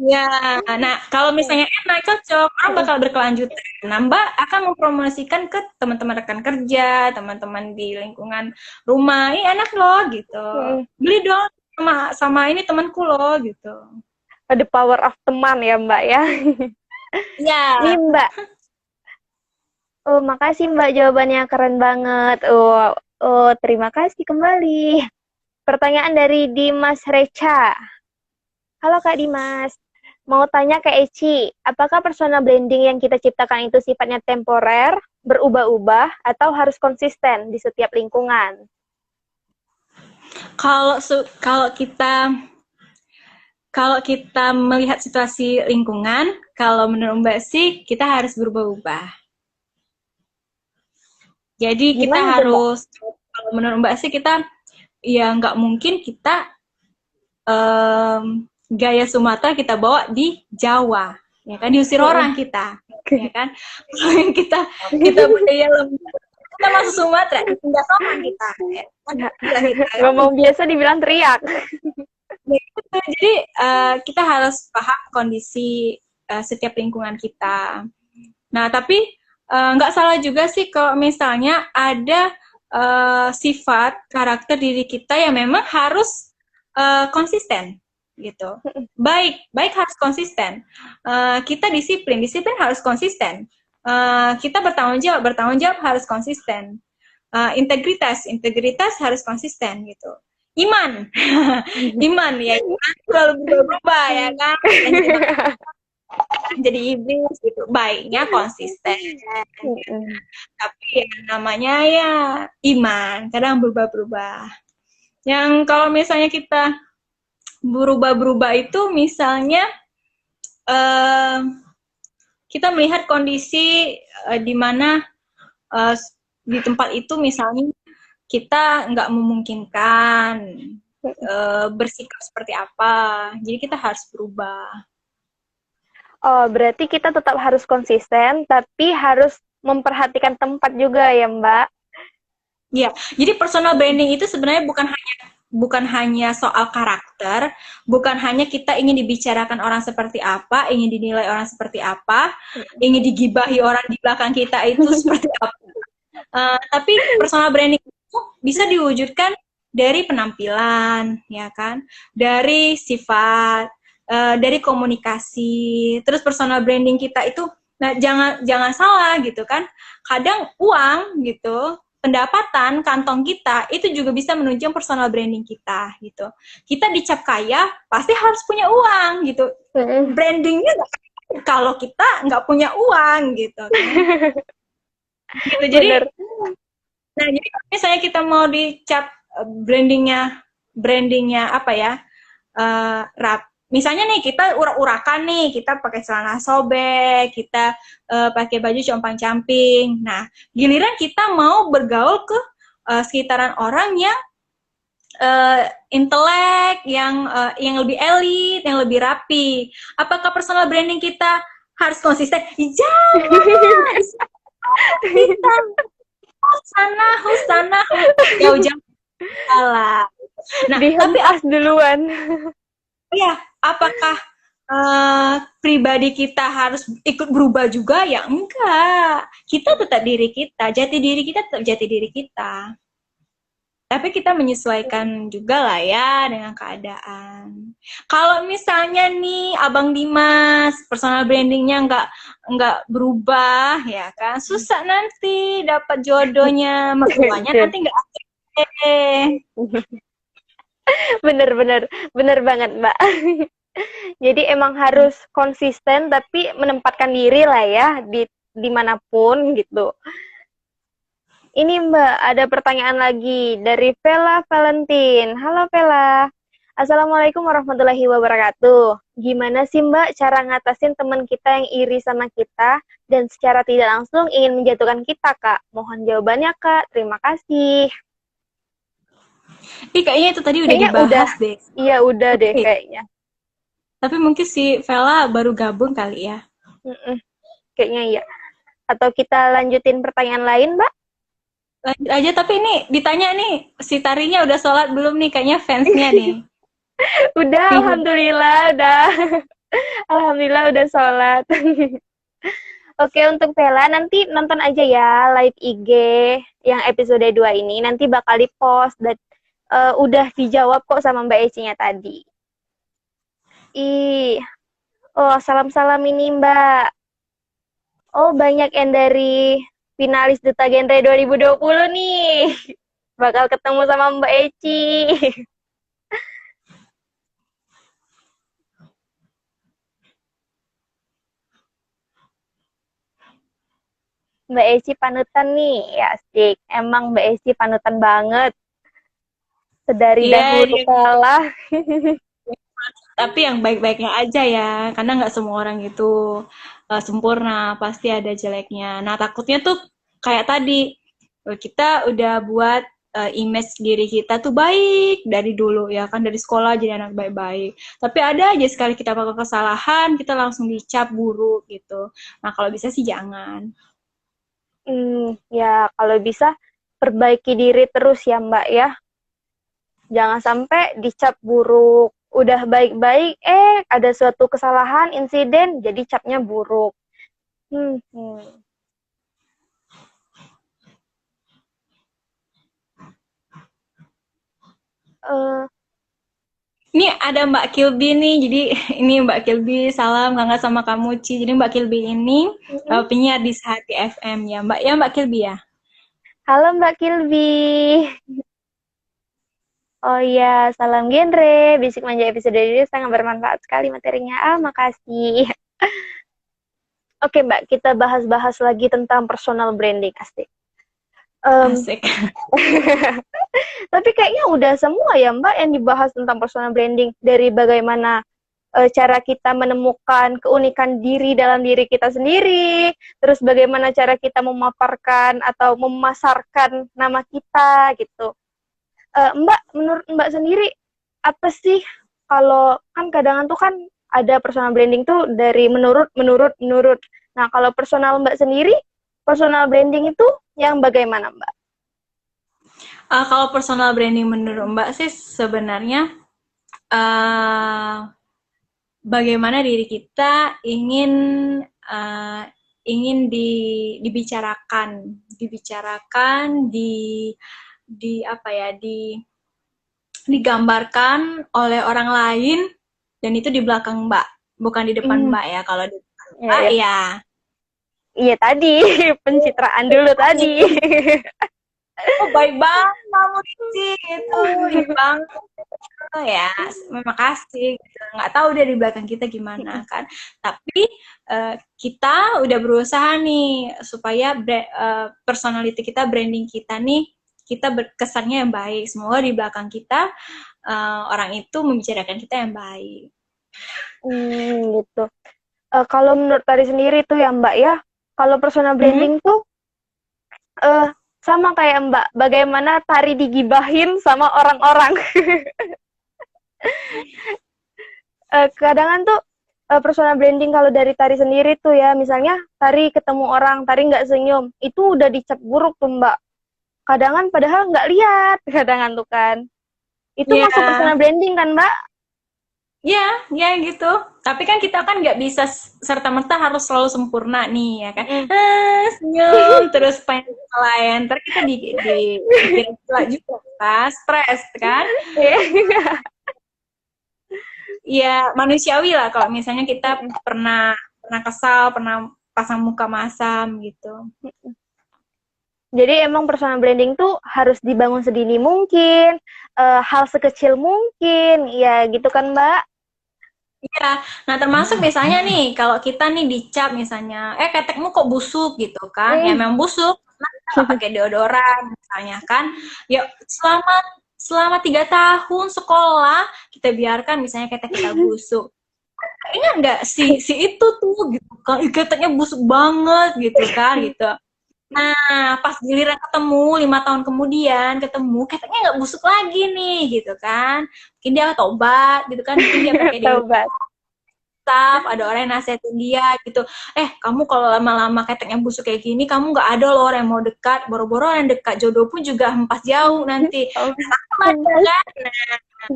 Ya, nah kalau misalnya enak, cocok, orang bakal berkelanjutan. Nah, Mbak akan mempromosikan ke teman-teman rekan kerja, teman-teman di lingkungan rumah, ini enak loh gitu. Beli dong sama ini temanku loh gitu. The power of teman ya Mbak ya. Iya. Nih Mbak. Oh, makasih Mbak, jawabannya keren banget. Oh, terima kasih kembali. Pertanyaan dari Dimas Recha. Halo Kak Dimas. Mau tanya ke Eci, apakah personal branding yang kita ciptakan itu sifatnya temporer, berubah-ubah, atau harus konsisten di setiap lingkungan? Kalau kita melihat situasi lingkungan, kalau menurut Mbak sih kita harus berubah-ubah. Jadi kita harus, kalau menurut Mbak sih kita ya nggak mungkin kita gaya Sumatera kita bawa di Jawa, ya kan, diusir orang kita, ya kan. Kalau yang kita budaya lembut, kita masuk Sumatera, tidak sama kita. Ya. Ngomong biasa dibilang teriak. Jadi kita harus paham kondisi setiap lingkungan kita. Nah, tapi nggak salah juga sih kalau misalnya ada sifat karakter diri kita yang memang harus konsisten gitu. Baik harus konsisten. Kita disiplin harus konsisten. Kita bertanggung jawab harus konsisten. Integritas harus konsisten gitu. Iman ya, iman selalu berubah ya kan. Jadi iblis gitu, baiknya konsisten. Tapi ya namanya ya iman, kadang berubah-berubah. Yang kalau misalnya kita berubah-berubah itu misalnya kita melihat kondisi di mana di tempat itu misalnya kita nggak memungkinkan bersikap seperti apa, jadi kita harus berubah. Oh, berarti kita tetap harus konsisten, tapi harus memperhatikan tempat juga ya Mbak? Iya, jadi personal branding itu sebenarnya bukan hanya soal karakter, bukan hanya kita ingin dibicarakan orang seperti apa, ingin dinilai orang seperti apa, ingin digibahi orang di belakang kita itu seperti apa. Tapi personal branding itu bisa diwujudkan dari penampilan, ya kan? Dari sifat, dari komunikasi. Terus personal branding kita itu, nah jangan jangan salah gitu kan. Kadang uang gitu, pendapatan kantong kita itu juga bisa menunjang personal branding kita gitu. Kita dicap kaya pasti harus punya uang gitu. Brandingnya kalau kita nggak punya uang gitu kan. Gitu. Jadi Bener. nah, jadi kalau misalnya kita mau dicap brandingnya brandingnya apa ya, rap. Misalnya nih kita urak-urakan nih, kita pakai celana sobek, kita pakai baju compang-camping. Nah, giliran kita mau bergaul ke sekitaran orang yang intelek, yang lebih elit, yang lebih rapi. Apakah personal branding kita harus konsisten? Jangan. Kita husana, jauh-jauh salah. Nah, tapi Dihempas duluan. ya, apakah pribadi kita harus ikut berubah juga? Ya enggak. Kita tetap diri kita, jati diri kita tetap jati diri kita. Tapi kita menyesuaikan juga lah ya dengan keadaan. Kalau misalnya nih Abang Dimas personal brandingnya nggak berubah ya kan, susah nanti dapat jodohnya, mertuanya nanti nggak Bener-bener, bener banget Mbak. Jadi emang harus konsisten tapi menempatkan diri lah ya di dimanapun gitu. Ini Mbak, ada pertanyaan lagi dari Vela Valentin. Halo Vela. Assalamualaikum warahmatullahi wabarakatuh. Gimana sih Mbak cara ngatasin teman kita yang iri sama kita dan secara tidak langsung ingin menjatuhkan kita, Kak? Mohon jawabannya, Kak. Terima kasih. kayaknya itu tadi udah Kayaknya udah. dibahas deh. Iya, udah deh Oke. kayaknya. Tapi mungkin si Vela baru gabung kali ya. Mm-mm, kayaknya iya. Atau kita lanjutin pertanyaan lain, Mbak? Lanjut aja, tapi ini ditanya nih, si Tarinya udah sholat belum nih? Kayaknya fansnya nih. Udah, alhamdulillah, udah. Alhamdulillah udah sholat. Oke, untuk Vela nanti nonton aja ya live IG yang episode 2 ini. Nanti bakal di-post dan udah dijawab kok sama Mbak Eci-nya tadi. Oh, salam-salam ini Mbak. Oh, banyak yang dari finalis Duta Genre 2020 nih. Bakal ketemu sama Mbak Eci. Mbak Eci panutan nih, ya asik. Emang Mbak Eci panutan banget. Sedari dahulu kala. Tapi yang baik-baiknya aja ya, karena nggak semua orang itu sempurna, pasti ada jeleknya. Nah, takutnya tuh kayak tadi, kita udah buat image diri kita tuh baik dari dulu ya kan, dari sekolah jadi anak baik-baik. Tapi ada aja sekali kita melakukan kesalahan, kita langsung dicap buruk gitu. Nah, kalau bisa sih jangan. Ya kalau bisa perbaiki diri terus ya Mbak ya. Jangan sampai dicap buruk. Udah baik-baik, ada suatu kesalahan, insiden, jadi capnya buruk. Hmm, hmm. Ini ada Mbak Kilby nih, jadi ini Mbak Kilby, salam kangen sama kamu Ci. Jadi Mbak Kilby ini penyiar di Sehati FM ya Mbak Kilby ya. Halo Mbak Kilby. Oh iya, salam genre. Bisik Manja episode ini sangat bermanfaat sekali materinya. Makasih. Oke Mbak, kita bahas-bahas lagi tentang personal branding. Asik. Asik. Tapi kayaknya udah semua ya Mbak yang dibahas tentang personal branding. Dari bagaimana cara kita menemukan keunikan diri dalam diri kita sendiri, terus bagaimana cara kita memaparkan atau memasarkan nama kita gitu. Mbak, menurut Mbak sendiri, apa sih kalau kan kadang tuh kan ada personal branding tuh dari menurut. Nah, kalau personal Mbak sendiri, personal branding itu yang bagaimana Mbak? Kalau personal branding menurut Mbak sih sebenarnya bagaimana diri kita ingin ingin dibicarakan di di apa ya, digambarkan oleh orang lain, dan itu di belakang Mbak, bukan di depan Hmm, Mbak ya. Kalau di depan ya, Mbak ya. ya Iya tadi, pencitraan dulu tadi. oh baik banget kamu sih gitu, ini bang ya, terima kasih gitu. Nggak tahu dia di belakang kita gimana kan, tapi kita udah berusaha nih supaya personality kita, branding kita nih, kita kesannya yang baik. Semoga di belakang kita orang itu membicarakan kita yang baik. Gitu. Kalau menurut Tari sendiri tuh ya Mbak ya, kalau personal Mhm. branding tuh eh sama kayak Mbak, bagaimana Tari digibahin sama orang-orang. Kadangan tuh personal branding kalau dari Tari sendiri tuh ya, misalnya Tari ketemu orang, Tari nggak senyum, itu udah dicap buruk tuh Mbak. Kadangan padahal nggak lihat, kadangan tuh kan. Itu Ya, masuk personal branding kan Mbak? ya, ya gitu. Tapi kan kita kan nggak bisa serta-merta harus selalu sempurna nih, ya kan? Mm. Senyum terus pengen lain, ntar kita dikira gila juga kan, stres kan? Ya manusiawi lah kalau misalnya kita pernah pernah kesal, pernah pasang muka masam gitu. Jadi emang personal branding tuh harus dibangun sedini mungkin, hal sekecil mungkin, ya gitu kan Mbak? Iya, nah termasuk misalnya nih, kalau kita nih dicap misalnya, ketekmu kok busuk gitu kan, ya Mm. memang busuk, karena kita nggak pakai deodoran misalnya kan, ya selama selama 3 tahun sekolah kita biarkan misalnya ketek kita busuk, kayaknya nggak si itu tuh gitu kan, "Ih, keteknya busuk banget gitu kan gitu. Nah, pas giliran ketemu 5 tahun kemudian ketemu, keteknya nggak busuk lagi nih gitu kan, mungkin dia tobat gitu kan, mungkin dia pakai deodoran, Tobat. staff, ada orang yang nasihatin dia gitu. Kamu kalau lama-lama keteknya busuk kayak gini, kamu nggak ada loh orang yang mau dekat. Boro-boro orang yang dekat, jodoh pun juga hempas jauh nanti. Oh, Nah, sama aja kan.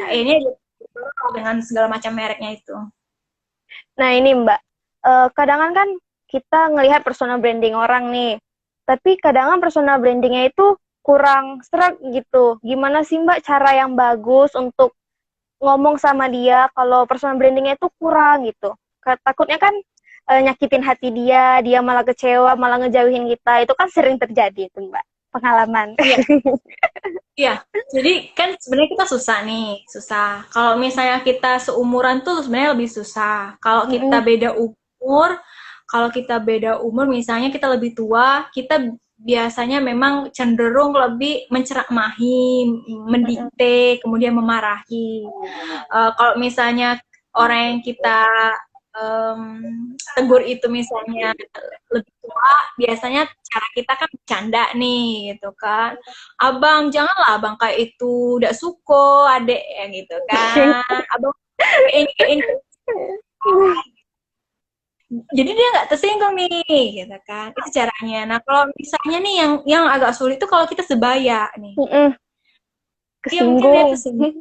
Nah, ini dengan segala macam mereknya itu. Nah ini Mbak, kadang kan kita ngelihat personal branding orang nih, tapi kadang personal brandingnya itu kurang serak gitu. Gimana sih Mbak cara yang bagus untuk ngomong sama dia kalau personal brandingnya itu kurang gitu? Takutnya kan nyakitin hati dia, dia malah kecewa, malah ngejauhin kita. Itu kan sering terjadi tuh Mbak, pengalaman. Iya, iya. Jadi kan sebenarnya kita susah nih, susah. Kalau misalnya kita seumuran tuh sebenarnya lebih susah. Kalau kita beda umur, misalnya kita lebih tua, kita biasanya memang cenderung lebih menceramahi, mendikte, kemudian memarahi. Kalau misalnya orang yang kita um, tegur itu misalnya lebih tua, biasanya cara kita kan bercanda nih gitu kan, abang janganlah abang kayak itu, udah suko adek ya gitu kan, abang kayak ini jadi dia nggak tersinggung nih gitu kan, itu caranya. Nah kalau misalnya nih yang agak sulit tuh kalau kita sebaya nih, dia mungkin dia Kesinggung. tersinggung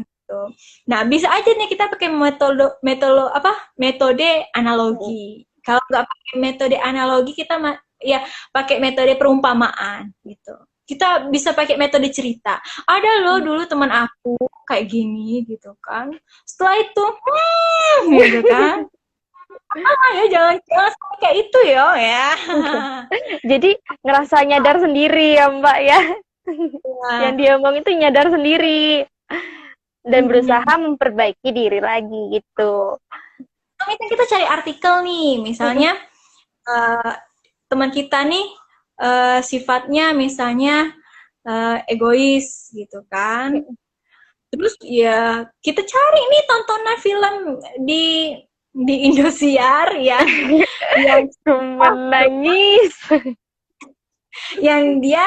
gitu. Nah bisa aja nih kita pakai metode metode apa metode analogi. Kalau nggak pakai metode analogi, kita ya pakai metode perumpamaan gitu. Kita bisa pakai metode cerita. Ada loh dulu teman aku kayak gini gitu kan. Setelah itu, gitu kan. Ya jangan jangan sampai kayak itu ya. Jadi ngerasa nyadar sendiri ya Mbak ya. Yang Nah, dia omong itu nyadar sendiri dan berusaha mm-mm. memperbaiki diri lagi gitu. Misalnya kita cari artikel nih, misalnya uh, teman kita nih sifatnya misalnya egois gitu kan. Terus ya kita cari nih tontonan film di Indosiar ya, yang Menangis. yang dia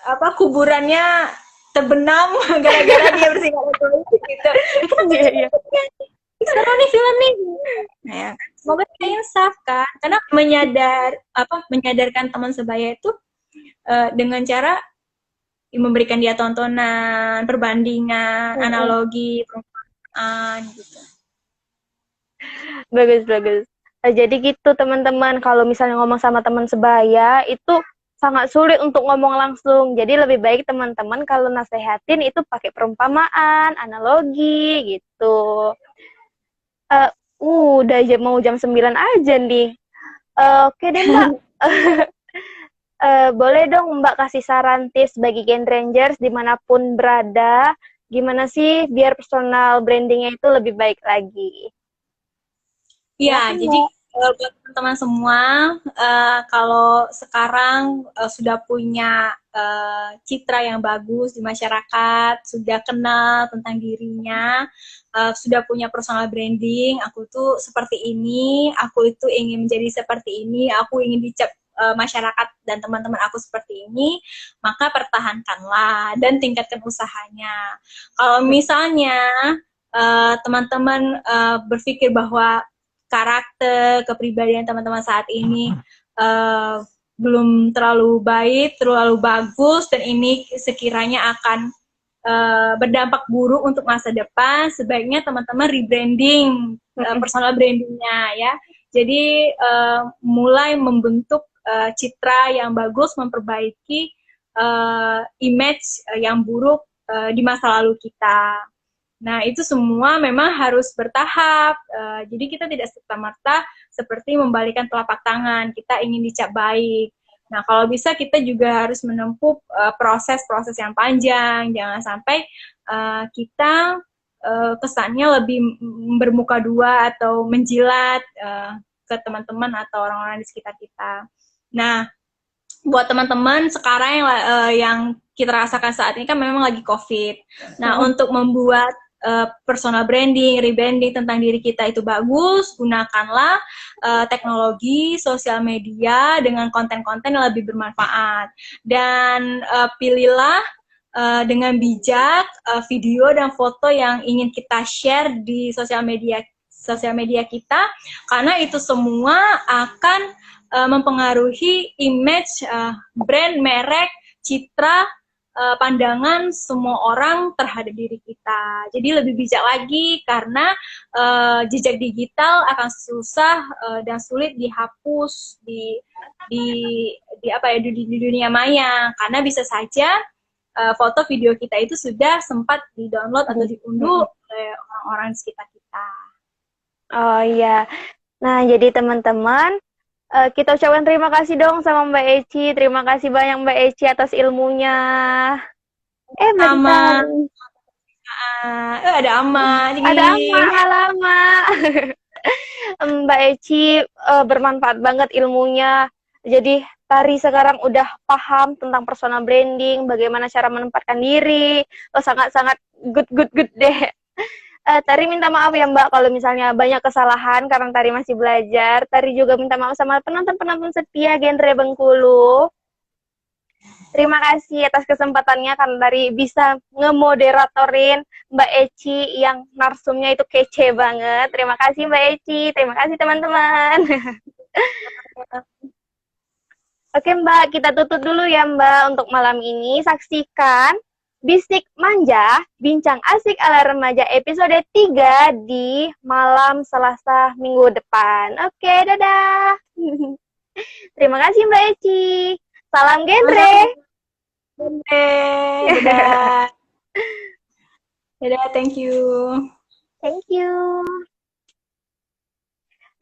apa kuburannya terbenam gara-gara dia bersikap egois gitu. Kita Iya, cari iya. seru nih film nih. Nah, ya, semoga kita insaf kan, karena menyadarkan teman sebaya itu dengan cara memberikan dia tontonan, perbandingan, analogi, perumpamaan gitu. Bagus, bagus. Jadi gitu teman-teman, kalau misalnya ngomong sama teman sebaya itu sangat sulit untuk ngomong langsung. Jadi lebih baik teman-teman kalau nasehatin itu pakai perumpamaan, analogi gitu. Eh, udah mau jam 9 aja nih. Oke deh Mbak. Boleh dong Mbak kasih saran tips bagi Gen Rangers dimanapun berada. Gimana sih biar personal brandingnya itu lebih baik lagi? Iya, Silakan jadi Mbak. buat teman-teman semua, kalau sekarang sudah punya citra yang bagus di masyarakat, sudah kenal tentang dirinya, sudah punya personal branding, aku tuh seperti ini, aku itu ingin menjadi seperti ini, aku ingin dicap masyarakat dan teman-teman aku seperti ini, maka pertahankanlah dan tingkatkan usahanya. Kalau misalnya teman-teman berpikir bahwa karakter, kepribadian teman-teman saat ini belum terlalu baik, terlalu bagus, dan ini sekiranya akan berdampak buruk untuk masa depan, sebaiknya teman-teman rebranding personal brandingnya ya. Jadi mulai membentuk citra yang bagus, memperbaiki image yang buruk di masa lalu kita. Nah, itu semua memang harus bertahap. Jadi kita tidak serta-merta seperti membalikan telapak tangan. Kita ingin dicap baik. Nah, kalau bisa kita juga harus menempuh proses-proses yang panjang. Jangan sampai kita kesannya lebih bermuka dua atau menjilat ke teman-teman atau orang-orang di sekitar kita. Nah, buat teman-teman sekarang yang kita rasakan saat ini kan memang lagi COVID. Nah, untuk membuat personal branding, rebranding tentang diri kita itu bagus, gunakanlah teknologi sosial media dengan konten-konten yang lebih bermanfaat. Dan pilihlah dengan bijak video dan foto yang ingin kita share di sosial media kita, karena itu semua akan mempengaruhi image brand, merek, citra, pandangan semua orang terhadap diri kita. Jadi lebih bijak lagi karena jejak digital akan susah dan sulit dihapus di dunia maya, karena bisa saja foto video kita itu sudah sempat di-download atau diunduh oleh orang-orang di sekitar kita. Oh iya. Nah, jadi teman-teman, kita ucapkan terima kasih dong sama Mbak Eci. Terima kasih banyak Mbak Eci atas ilmunya. Sama Bentar. ada Ama. Ada Ama, lama. Mbak Eci bermanfaat banget ilmunya. Jadi Tari sekarang udah paham tentang personal branding, bagaimana cara menempatkan diri. Sangat-sangat good deh. Tari minta maaf ya Mbak kalau misalnya banyak kesalahan karena Tari masih belajar. Tari juga minta maaf sama penonton-penonton setia genre Bengkulu. Terima kasih atas kesempatannya karena Tari bisa ngemoderatorin Mbak Eci yang narsumnya itu kece banget. Terima kasih Mbak Eci, terima kasih teman-teman. Oke Mbak, kita tutup dulu ya Mbak untuk malam ini. Saksikan Bisik Manja, Bincang Asik ala Remaja episode 3 di malam Selasa minggu depan. Oke, dadah. Terima kasih Mbak Eci. Salam genre. Dadah. Dadah, thank you. Thank you.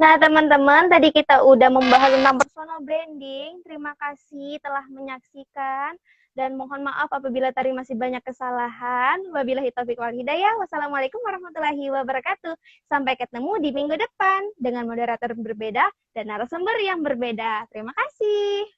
Nah, teman-teman, tadi kita udah membahas tentang personal branding. Terima kasih telah menyaksikan. Dan mohon maaf apabila tadi masih banyak kesalahan. Wabillahi taufiq wal hidayah. Wassalamualaikum warahmatullahi wabarakatuh. Sampai ketemu di minggu depan dengan moderator berbeda dan narasumber yang berbeda. Terima kasih.